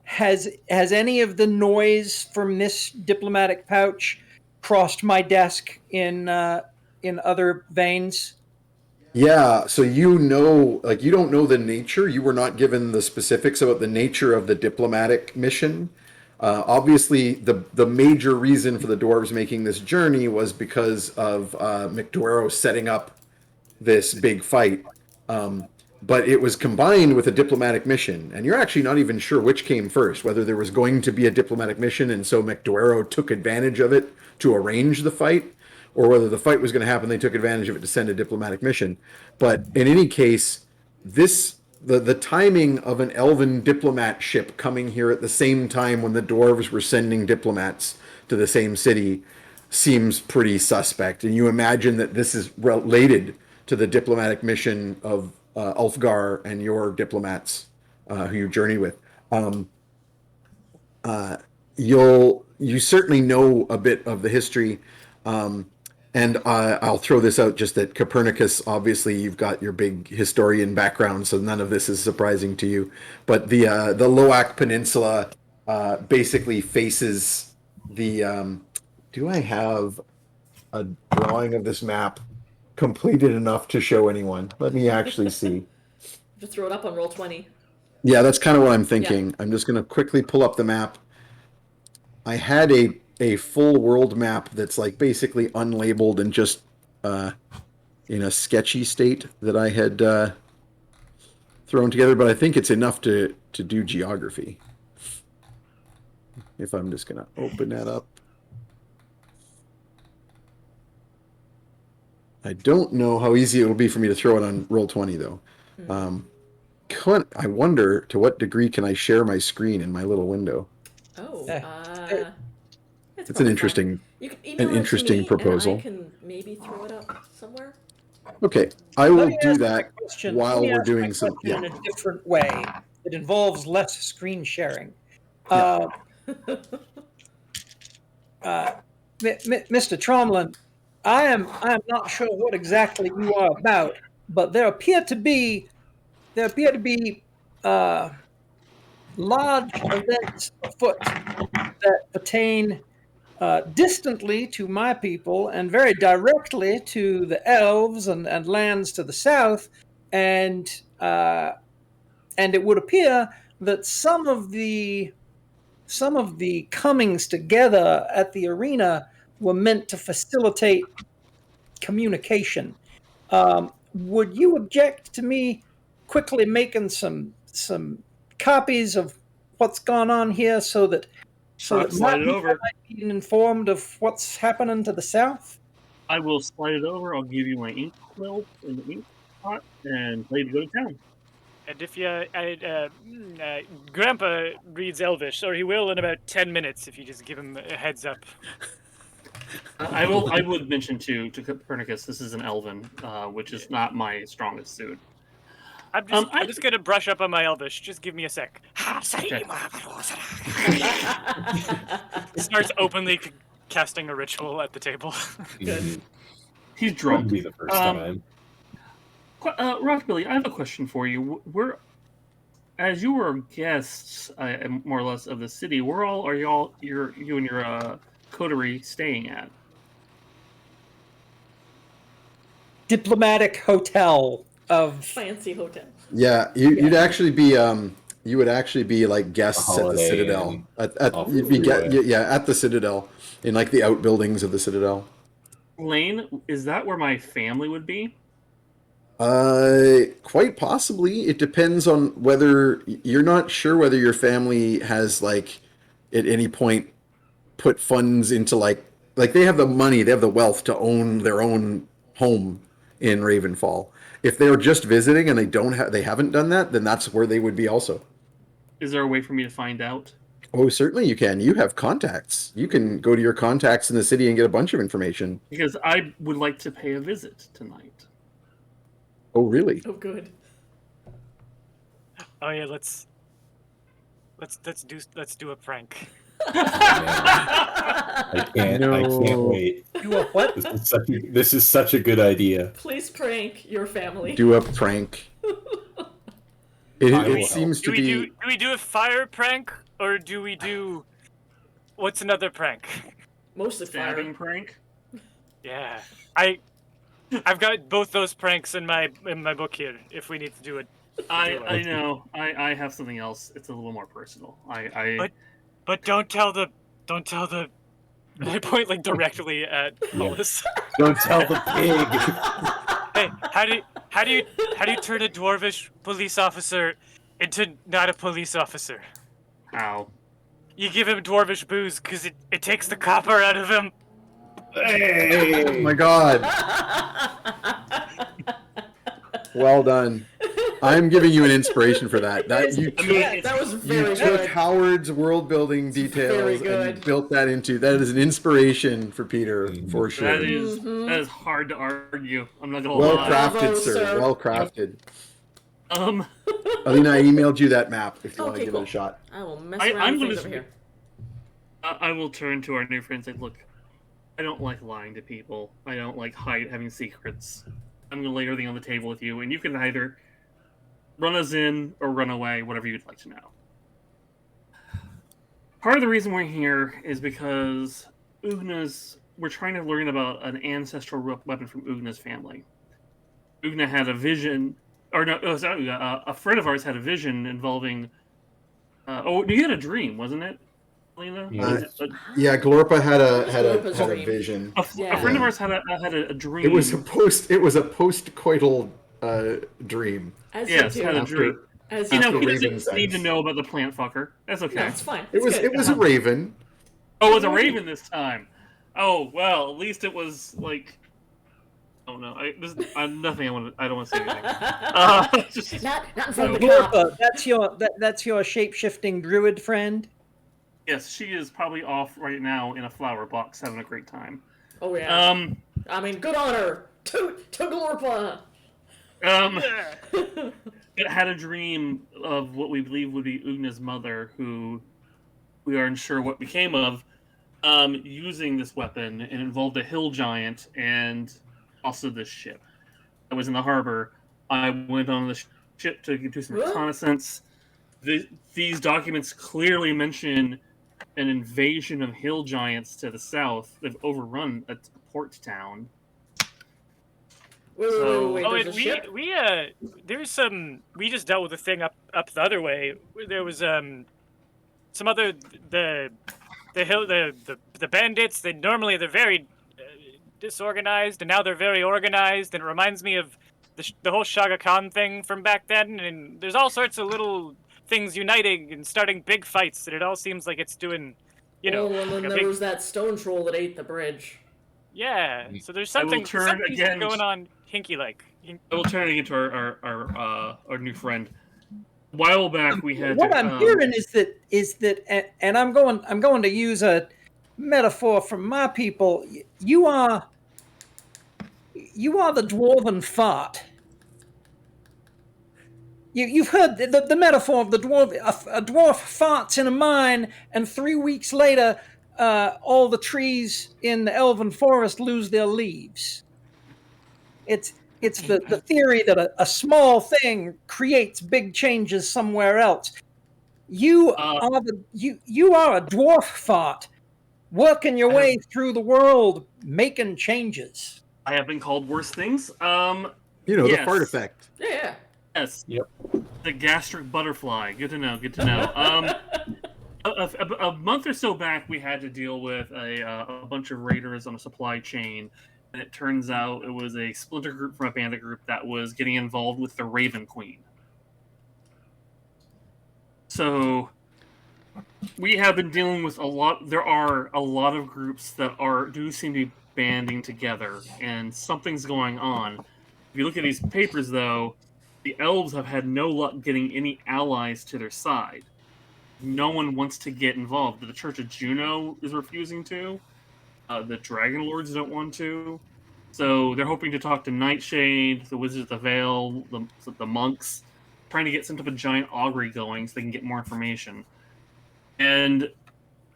Has any of the noise from this diplomatic pouch crossed my desk in other veins? Yeah, so you don't know the nature. You were not given the specifics about the nature of the diplomatic mission. Obviously, the major reason for the dwarves making this journey was because of McDuero setting up this big fight. But it was combined with a diplomatic mission, and you're actually not even sure which came first, whether there was going to be a diplomatic mission and so McDuero took advantage of it to arrange the fight, or whether the fight was going to happen, they took advantage of it to send a diplomatic mission. But in any case, the timing of an elven diplomat ship coming here at the same time when the dwarves were sending diplomats to the same city seems pretty suspect. And you imagine that this is related to the diplomatic mission of Ulfgar and your diplomats who you journey with. You'll you certainly know a bit of the history. And I'll throw this out just that Copernicus, obviously, you've got your big historian background, so none of this is surprising to you. But the Loak Peninsula basically faces the. Do I have a drawing of this map completed enough to show anyone? Let me actually see. Just throw it up on Roll20. Yeah, that's kind of what I'm thinking. Yeah. I'm just going to quickly pull up the map. I had a full world map that's like basically unlabeled and just in a sketchy state that I had thrown together, but I think it's enough to do geography. If I'm just going to open that up. I don't know how easy it will be for me to throw it on Roll20 though. I wonder to what degree can I share my screen in my little window? Oh, it's an interesting, proposal. And I can maybe throw it up somewhere. Okay, I will do that while we're doing some. In a different way. It involves less screen sharing. Mr. Tromlin, I am not sure what exactly you are about, but there appear to be large events afoot that pertain distantly to my people and very directly to the elves and lands to the south, and it would appear that some of the comings together at the arena were meant to facilitate communication. Would you object to me quickly making some copies of what's gone on here so that my people might be informed of what's happening to the south? I will slide it over. I'll give you my ink quill and the ink pot and play to go to town. And if Grandpa reads Elvish, or he will in about 10 minutes if you just give him a heads up. I would mention to Copernicus, this is an Elven, which is not my strongest suit. I'm just gonna brush up on my Elvish. Just give me a sec. Okay. Starts openly casting a ritual at the table. Good. He's drunk. Wouldn't be the first time. Rockabilly, I have a question for you. As you were guests, more or less, of the city, where all are you and your coterie staying at? Diplomatic hotel of Fancy hotel. Yeah, you'd actually be you would actually be like guests at the Citadel. You'd be at the Citadel, in like the outbuildings of the Citadel. Lane, is that where my family would be? Quite possibly. It depends on whether you're not sure whether your family has like at any point put funds into like they have the money, they have the wealth to own their own home in Ravenfall. If they're just visiting and they haven't done that, then that's where they would be also. Is there a way for me to find out? Oh, certainly you can. You have contacts. You can go to your contacts in the city and get a bunch of information. Because I would like to pay a visit tonight. Oh, really? Oh, good. Oh yeah, let's do a prank. I can't wait. Do a what? This is such a good idea. Please prank your family. Do a prank. It seems to be. Do we do a fire prank, or do we do what's another prank? Mostly Stabbing fire. prank? Yeah, I've got both those pranks in my book here. If we need to do it, I know. I have something else. It's a little more personal. But don't tell the. I point like directly at Hollis. Don't tell the pig. Hey, how do you turn a dwarvish police officer into not a police officer? How? You give him dwarvish booze because it takes the copper out of him. Hey! Oh my god. Well done. I'm giving you an inspiration for that. That was very you took good. Howard's world building details and built that into. That is an inspiration for Peter, for sure. That is hard to argue. I'm not gonna Well lie. crafted, Bravo, sir. sir. Well crafted. Um, Alina, I emailed you that map if you want to Okay, give cool. it a shot. I will mess I'm around with gonna things over here. I will turn to our new friend and say, look, I don't like lying to people. I don't like having secrets. I'm going to lay everything on the table with you, and you can either run us in or run away, whatever you'd like to know. Part of the reason we're here is because we're trying to learn about an ancestral weapon from Ugna's family. Ugna had a vision, or no, a friend of ours had a vision involving. You had a dream, wasn't it, Lena? Yeah, Glorpa had Glorpa's a dream. vision. A friend of ours had a dream. It was a post-coital dream. As Yes, you had do. a dream. As You you know, do. he Raven doesn't need to sense. know about the plant fucker. That's okay. No, it's fine. It was a raven. Oh, it was a raven this time. Oh well, at least it was like. Oh no, nothing. I don't want to say anything. Just, not in front of the cop. Glorpa, that's your shape-shifting druid friend. yes, she is probably off right now in a flower box having a great time. Oh yeah. I mean, good on her. To Glorpa. It had a dream of what we believe would be Ugna's mother, who we aren't sure what became of, using this weapon, and involved a hill giant and also this ship that was in the harbor. I went on the ship to do some reconnaissance. These documents clearly mention an invasion of hill giants to the south. They've overrun a port town. Wait, there's a ship? There's some. We just dealt with a thing up the other way. There was some other the bandits. They're very disorganized, and now they're very organized. And it reminds me of the whole Shaga Khan thing from back then. And there's all sorts of little things uniting and starting big fights. And it all seems like it's doing, and then like there was that stone troll that ate the bridge. Yeah. So there's something going on. Hinky like. I will turn again to our new friend. A while back, we had. What I'm hearing is that, and I'm going to use a metaphor from my people. You are the dwarven fart. You've heard the metaphor of the dwarf. A dwarf farts in a mine, and 3 weeks later, all the trees in the elven forest lose their leaves. It's the theory that a small thing creates big changes somewhere else. You are a dwarf fart, working your way through the world, making changes. I have been called worse things. The fart effect. Yeah. Yes. Yep. The gastric butterfly. Good to know. A month or so back, we had to deal with a bunch of raiders on a supply chain, and it turns out it was a splinter group from a bandit group that was getting involved with the Raven Queen. So we have been dealing with a lot. There are a lot of groups that do seem to be banding together, and something's going on. If you look at these papers, though, the elves have had no luck getting any allies to their side. No one wants to get involved. The Church of Juno is refusing to. The Dragon Lords don't want to. So they're hoping to talk to Nightshade, the Wizards of the Vale, the monks, trying to get some type of giant augury going so they can get more information. And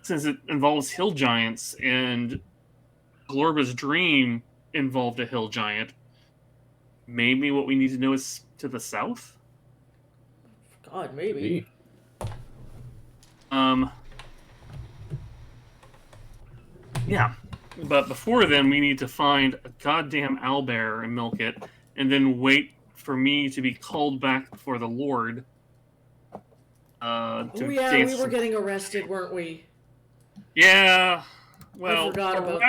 since it involves hill giants, and Glorba's dream involved a hill giant, maybe what we need to know is to the south? God, maybe. Yeah. But before then, we need to find a goddamn owlbear and milk it, and then wait for me to be called back before the Lord. We were getting arrested, weren't we? Yeah. Well, I forgot about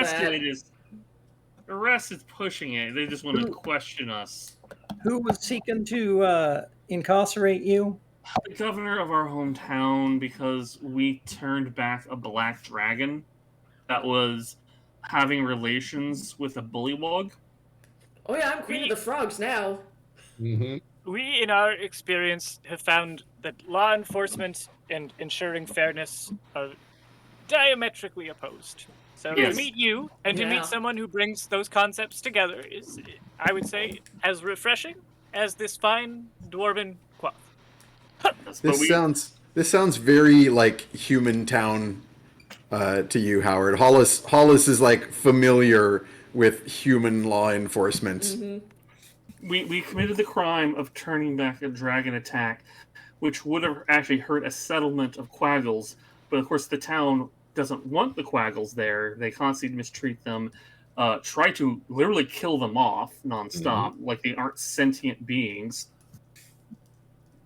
arrest is pushing it. They just want to question us. Who was seeking to incarcerate you? The governor of our hometown, because we turned back a black dragon that was having relations with a bullywog. Oh yeah, I'm queen of the frogs now. Mm-hmm. We, in our experience, have found that law enforcement and ensuring fairness are diametrically opposed. So Yes. to meet you and to meet someone who brings those concepts together is, I would say, as refreshing as this fine dwarven quaff. This sounds very like human town to you, Howard. Hollis is like familiar with human law enforcement. We committed the crime of turning back a dragon attack, which would have actually hurt a settlement of Quaggles. But of course, the town doesn't want the Quaggles there. They constantly mistreat them, try to literally kill them off nonstop, like they aren't sentient beings.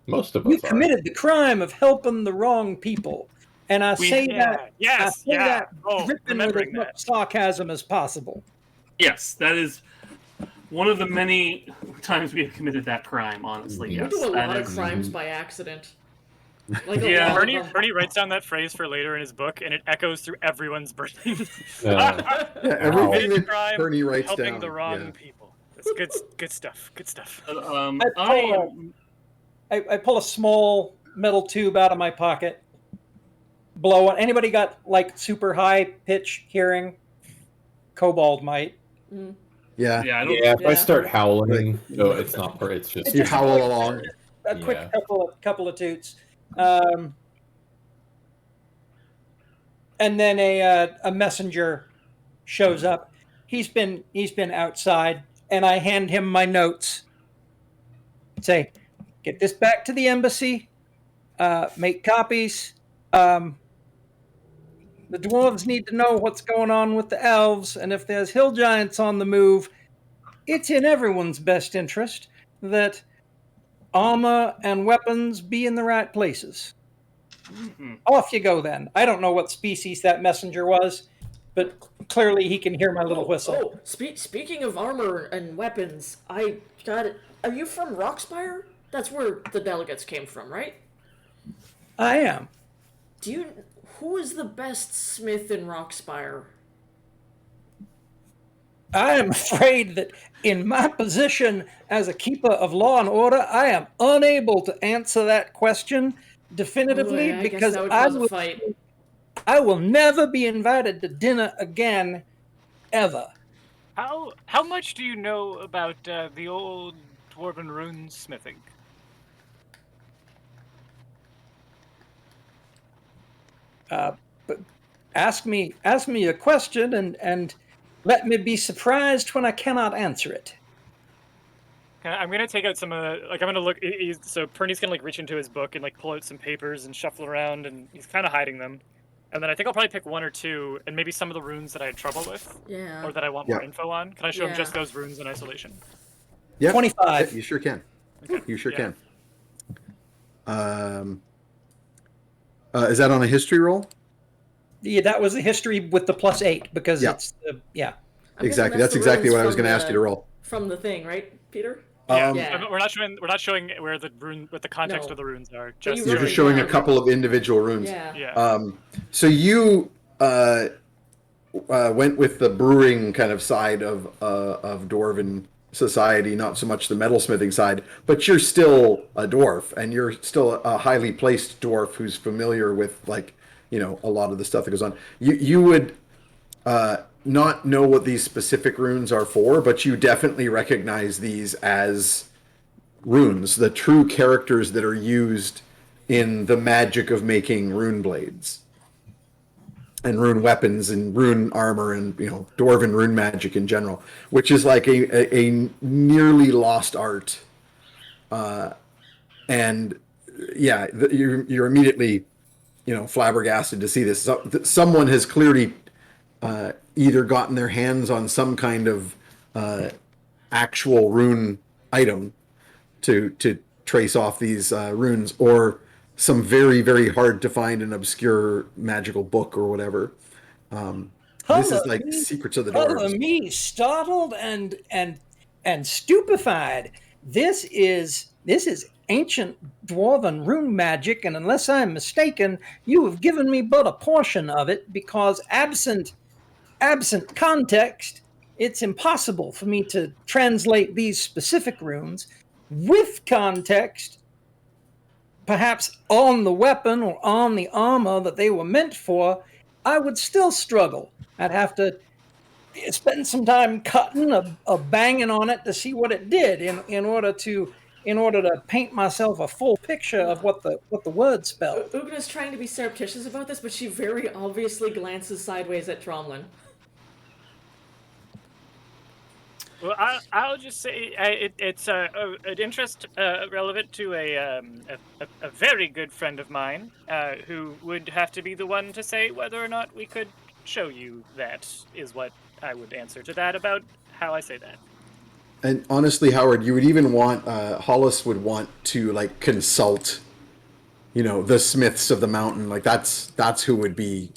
Most of You us are. committed the crime of helping the wrong people. And I say that Yes. I say Yeah. that Oh, dripping with as remembering much that. sarcasm as possible. Yes, that is one of the many times we have committed that crime, honestly. We We Yes, do a that lot of is- crimes by accident. Like Yeah. lot of them. Bernie writes down that phrase for later in his book, and it echoes through everyone's brain. Yeah, everything Committed that crime, Bernie writes helping down. the wrong yeah. people. That's good stuff. Good stuff. I pull a small metal tube out of my pocket, blow it. Anybody got like super high pitch hearing? Kobold might. Yeah. Yeah, I don't. Yeah, if I Yeah. start howling, no, it's not. It's just You howl along. A quick Yeah. couple of toots, and then a messenger shows up. He's been outside, and I hand him my notes. Say, get this back to the embassy. Make copies. The dwarves need to know what's going on with the elves, and if there's hill giants on the move, it's in everyone's best interest that armor and weapons be in the right places. Off you go then. I don't know what species that messenger was, but clearly he can hear my little whistle. Speaking of armor and weapons, I got it. Are you from Rockspire? That's where the delegates came from, right? I am. Who is the best smith in Rockspire? I am afraid that in my position as a keeper of law and order, I am unable to answer that question definitively I guess because that would cause a fight. I will never be invited to dinner again, ever. How much do you know about the old dwarven rune smithing? But ask me a question and let me be surprised when I cannot answer it. I'm gonna take out some of the, like, I'm gonna look. So Perny's gonna like reach into his book and like pull out some papers and shuffle around, and he's kind of hiding them. And then I think I'll probably pick one or two, and maybe some of the runes that I had trouble with, Yeah. or that I want more info on. Can I show him just those runes in isolation? Yeah. 25. Yeah, you sure can. You sure can. Is that on a history roll? Yeah, that was the history with the +8 because Yeah. it's I'm Exactly. guessing That's the exactly runes what I was from going to ask you to roll. From the thing, right, Peter? Yeah, Yeah. We're not showing where the rune, what the context No. of the runes are. you Just You're really just showing a have- couple of individual runes. Yeah. yeah. So you went with the brewing kind of side of dwarven society, not so much the metalsmithing side, but you're still a dwarf, and you're still a highly placed dwarf who's familiar with, like, you know, a lot of the stuff that goes on. You would not know what these specific runes are for, but you definitely recognize these as runes, the true characters that are used in the magic of making rune blades and rune weapons and rune armor and, you know, dwarven rune magic in general, which is like a nearly lost art. And yeah, you're immediately, you know, flabbergasted to see this. Someone has clearly either gotten their hands on some kind of actual rune item to trace off these runes, or some very, very hard to find and obscure magical book or whatever. This is like secrets of the dwarves. Me, startled and stupefied. This is ancient dwarven rune magic, and unless I'm mistaken, you have given me but a portion of it, because absent context, it's impossible for me to translate these specific runes. With context, perhaps on the weapon or on the armor that they were meant for, I would still struggle. I'd have to spend some time cutting or banging on it to see what it did in order to in order to paint myself a full picture of what the word spelled. Ugna's trying to be surreptitious about this, but she very obviously glances sideways at Tromlin. Well, I'll just say it's an interest relevant to a very good friend of mine who would have to be the one to say whether or not we could show you that, is what I would answer to that about how I say that. And honestly, Howard, you would even want Hollis would want to like consult, the smiths of the mountain. Like that's who would be,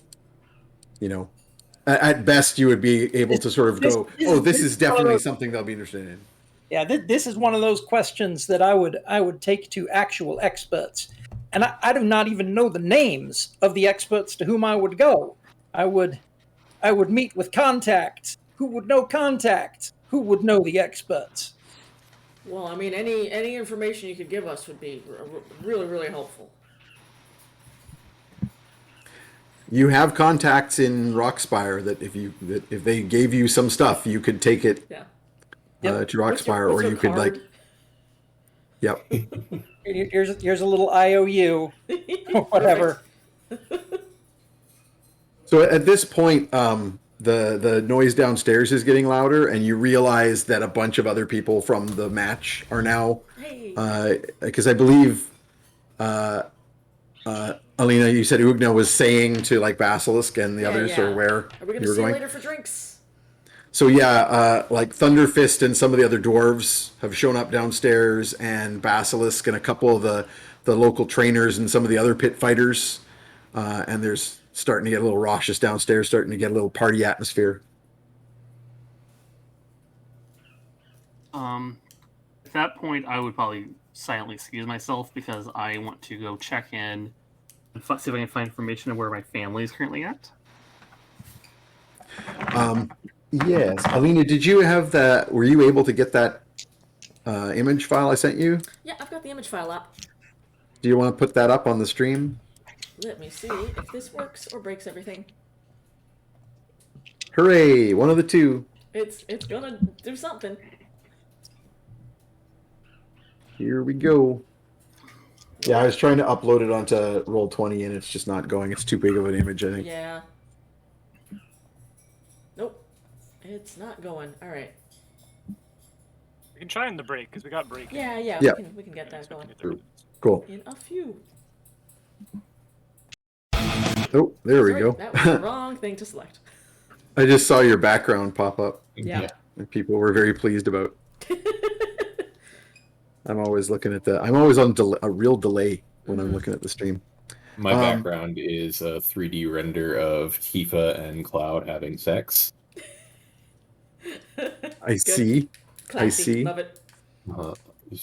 at best you would be able to sort of go, this is definitely something they'll be interested in. Yeah, this is one of those questions that I would take to actual experts, and I do not even know the names of the experts to whom I would go. I would meet with contacts who would know contacts who would know the experts. Well, I mean, any information you could give us would be really, really helpful. You have contacts in Rockspire that if they gave you some stuff, you could take it Yeah. to Rockspire, What's or your you could card? Yep. Here's a little IOU or whatever. So at this point, the noise downstairs is getting louder, and you realize that a bunch of other people from the match are now, because I believe, Alina, you said Ugna was saying to like Basilisk and the others are where Are we gonna you were see you going. later for drinks? So like Thunderfist and some of the other dwarves have shown up downstairs, and Basilisk and a couple of the local trainers and some of the other pit fighters, and there's starting to get a little raucous downstairs, starting to get a little party atmosphere. At that point, I would probably silently excuse myself because I want to go check in and see if I can find information of where my family is currently at. Yes, Alina, did you have that? Were you able to get that image file I sent you? Yeah, I've got the image file up. Do you want to put that up on the stream? Let me see if this works or breaks everything. Hooray! One of the two. It's gonna do something. Here we go. Yeah, I was trying to upload it onto Roll20 and it's just not going. It's too big of an image, I think. Yeah. Nope. It's not going. All right. We can try in the break because we got break. Yeah. Yeah. We can get that going Cool. in a few. Oh, there we Sorry, go. that was the wrong thing to select. I just saw your background pop up. Yeah. And people were very pleased about. I'm always looking at I'm always on a real delay when I'm looking at the stream. My background is a 3D render of Tifa and Cloud having sex. I see. Classy. I see. Love it.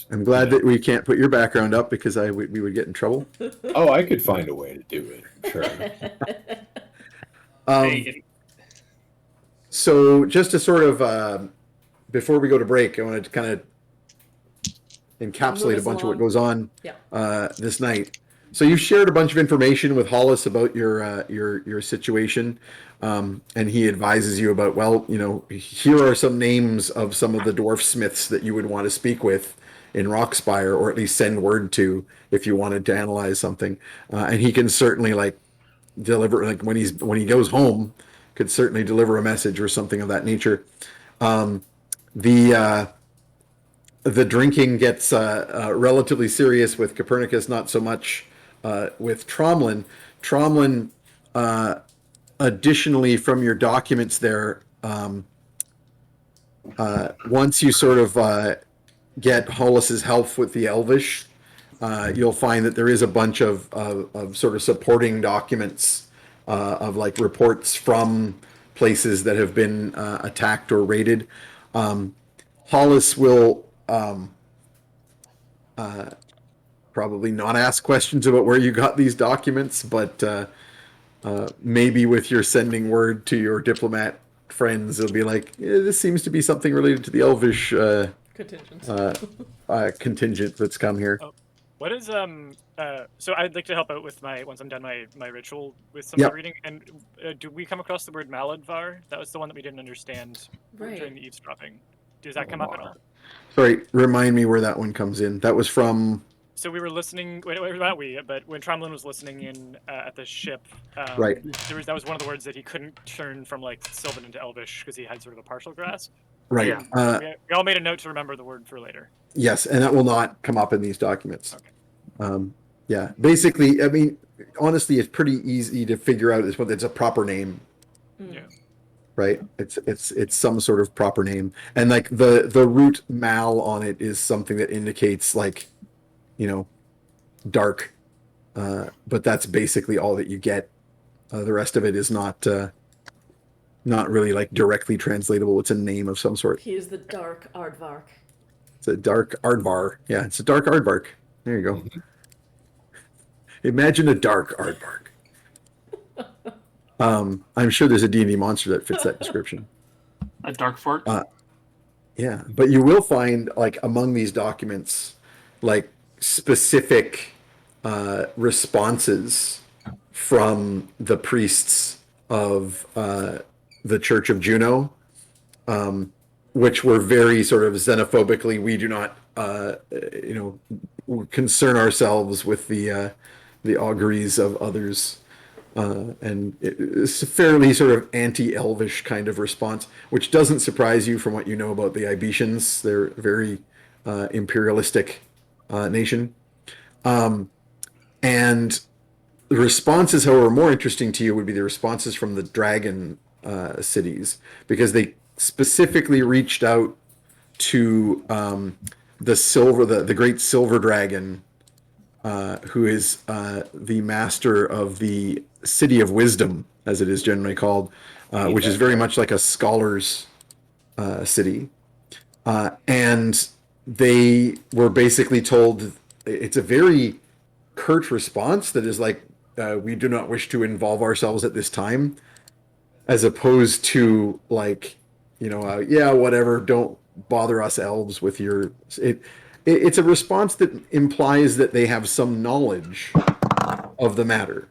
I'm glad that we can't put your background up because we would get in trouble. Oh, I could find a way to do it. Sure. So just to sort of, before we go to break, I want to kind of encapsulate a bunch of what goes on this night. So you've shared a bunch of information with Hollis about your situation, and he advises you about, well, here are some names of some of the dwarf smiths that you would want to speak with in Rockspire, or at least send word to if you wanted to analyze something. And he can certainly like deliver, like when he goes home, could certainly deliver a message or something of that nature. The drinking gets relatively serious with Copernicus, not so much with Tromlin. Tromlin, additionally, from your documents there, once you sort of get Hollis's help with the Elvish, you'll find that there is a bunch of sort of supporting documents of like reports from places that have been attacked or raided. Hollis will probably not ask questions about where you got these documents, but maybe with your sending word to your diplomat friends, it'll be like, this seems to be something related to the Elvish contingent that's come here. Oh, what is so I'd like to help out with once I'm done my ritual with some of the reading. And do we come across the word Maladvar? That was the one that we didn't understand during the eavesdropping. Does that come up at all? Sorry, remind me where that one comes in. That was from So we were listening. Wait, not we, but when Tromblin was listening in at the ship, right. that was one of the words that he couldn't turn from like Sylvan into Elvish because he had sort of a partial grasp. Right. Yeah. We all made a note to remember the word for later. Yes, and that will not come up in these documents. Okay. Yeah, basically, I mean, honestly, it's pretty easy to figure out what it's a proper name, Yeah. right? It's some sort of proper name, and like the root mal on it is something that indicates like, you know, dark, but that's basically all that you get. The rest of it is not really like directly translatable. It's a name of some sort. He is the dark aardvark. It's a dark aardvar. Yeah, it's a dark aardvark. There you go. Imagine a dark aardvark. I'm sure there's a D&D monster that fits that description. A dark fart. Yeah, but you will find like among these documents, like specific responses from the priests of the Church of Juno, which were very sort of xenophobically. We do not, concern ourselves with the auguries of others. And it's a fairly sort of anti-elvish kind of response, which doesn't surprise you from what you know about the Ibetians. They're a very imperialistic nation. And the responses, however, more interesting to you would be the responses from the dragon cities, because they specifically reached out to the great silver dragon, who is the master of the City of Wisdom, as it is generally called, which is very much like a scholar's city. And they were basically told, it's a very curt response that is like, we do not wish to involve ourselves at this time, as opposed to like, yeah, whatever, don't bother us elves with your... It's a response that implies that they have some knowledge of the matter.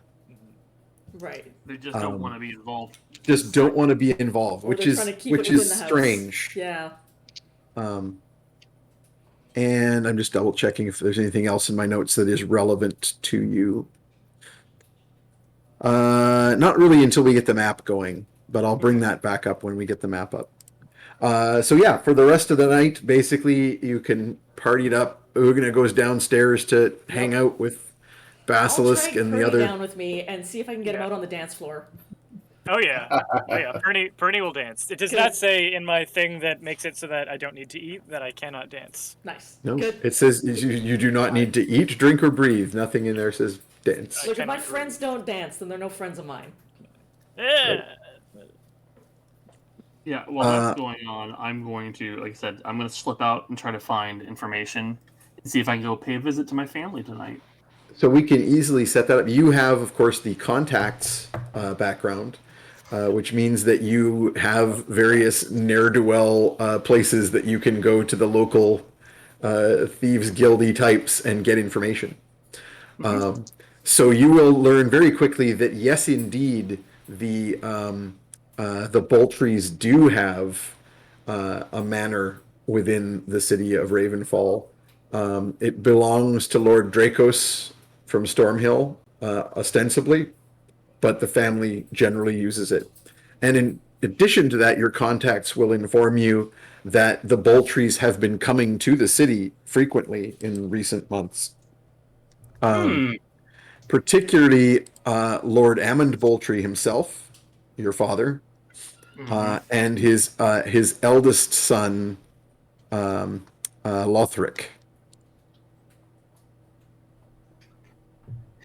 Right. They just don't want to be involved. Just don't want to be involved, Or which they're is trying to keep it within the house. strange. Yeah. And I'm just double checking if there's anything else in my notes that is relevant to you. Not really until we get the map going, but I'll bring that back up when we get the map up. So yeah, for the rest of the night, basically you can party it up. Ugana goes downstairs to hang out with Basilisk I'll drag and the Purdy other. down with me and see if I can get him out on the dance floor. Oh yeah. Perny will dance. It does not say in my thing that makes it so that I don't need to eat that I cannot dance. Nice. No, Good. it says you do not need to eat, drink, or breathe. Nothing in there says dance. Look, if my friends don't dance, then they're no friends of mine. Yeah. Yeah, while that's going on, I'm going to, like I said, I'm going to slip out and try to find information and see if I can go pay a visit to my family tonight. So we can easily set that up. You have, of course, the contacts background, which means that you have various ne'er-do-well places that you can go to the local thieves guildy types and get information. So you will learn very quickly that yes, indeed, the Boltries do have a manor within the city of Ravenfall. It belongs to Lord Dracos from Stormhill, ostensibly, but the family generally uses it. And in addition to that, your contacts will inform you that the Boltries have been coming to the city frequently in recent months. Particularly Lord Ammond Boltree himself, your father, and his eldest son, Lothric.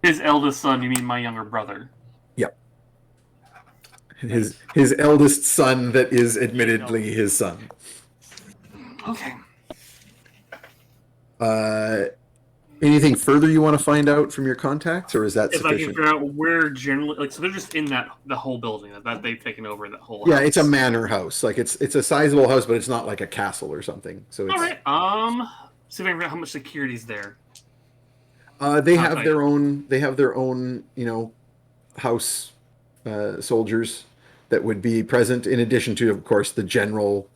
His eldest son, you mean my younger brother? Yep. His eldest son that is admittedly his son. Okay. Anything further you want to find out from your contacts, or is that If I can sufficient? figure out where generally, like, so they're just in the whole building that they've taken over that whole. Yeah, house. it's a manor house. Like it's a sizable house, but it's not like a castle or something. So it's, All right. See if I can figure out how much security's there. they have their own. They have their own, house soldiers that would be present, in addition to, of course, the general,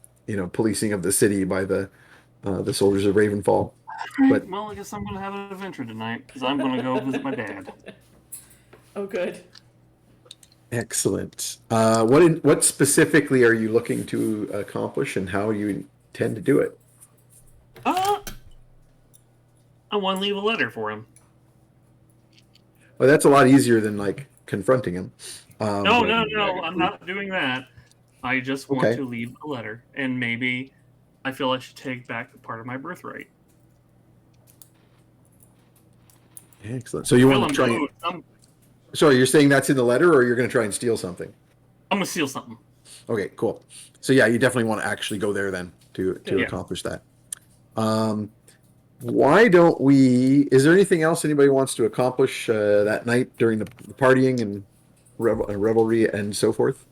policing of the city by the the soldiers of Ravenfall. But Well, I guess I'm going to have an adventure tonight because I'm going to go visit my dad. Oh, good. excellent. What specifically are you looking to accomplish, and how do you intend to do it? I want to leave a letter for him. Well, that's a lot easier than like confronting him. No, I'm not doing that. I just want Okay. to leave a letter, and maybe I feel I should take back part of my birthright. Excellent. So you Well, want to try? I'm Sorry, you're saying that's in the letter, or you're going to try and steal something? going to steal something. Okay, cool. So yeah, you definitely want to actually go there then to Yeah. accomplish that. Why don't we? Is there anything else anybody wants to accomplish that night during the partying and revelry and so forth?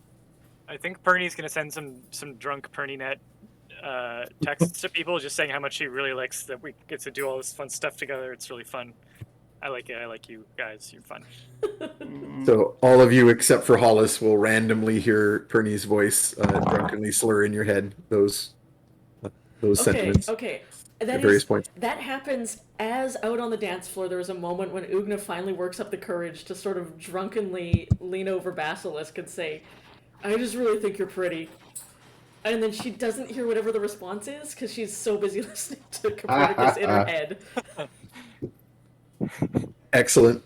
I think Perny's gonna send some drunk PernyNet texts to people, just saying how much he really likes that we get to do all this fun stuff together. It's really fun. I like it. I like you guys. You're fun. So all of you except for Hollis will randomly hear Perny's voice drunkenly slur in your head those sentiments Okay. at That various is, points. that happens as out on the dance floor. There was a moment when Ugna finally works up the courage to sort of drunkenly lean over Basilisk and say, "I just really think you're pretty." And then she doesn't hear whatever the response is because she's so busy listening to Copernicus in her head. Excellent.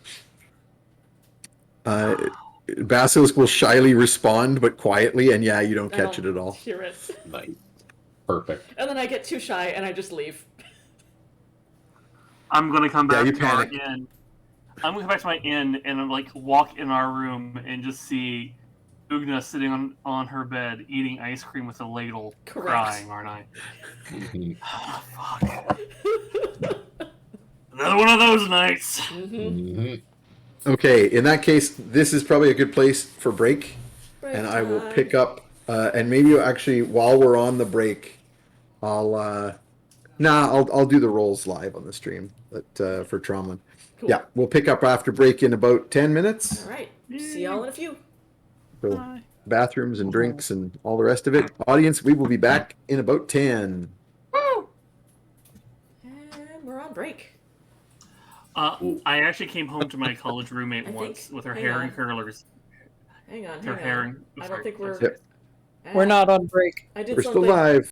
Basilisk will shyly respond, but quietly, and yeah, you don't I catch don't it at all. Hear it. Nice. Perfect. And then I get too shy and I just leave. I'm going to come Yeah, back you to our panic. inn. I'm going to come back to my inn and like walk in our room and just see Ugna sitting on her bed eating ice cream with a ladle, Correct. crying, aren't I? Mhm. Oh, fuck. Another one of those nights. Mhm. Okay, in that case, this is probably a good place for break, Break and I will time. pick up. And maybe actually, while we're on the break, I'll do the rolls live on the stream, but for Tromlin. Cool. Yeah, we'll pick up after break in about 10 minutes. All right. See y'all in a few. So bathrooms and drinks and all the rest of it. Audience, we will be back in about 10. And we're on break. I actually came home to my college roommate I once think- with her hang hair on. in curlers. Hang on. Her Hang hair on. in. I don't think we're. Yep. We're not on break. I did We're still something. live.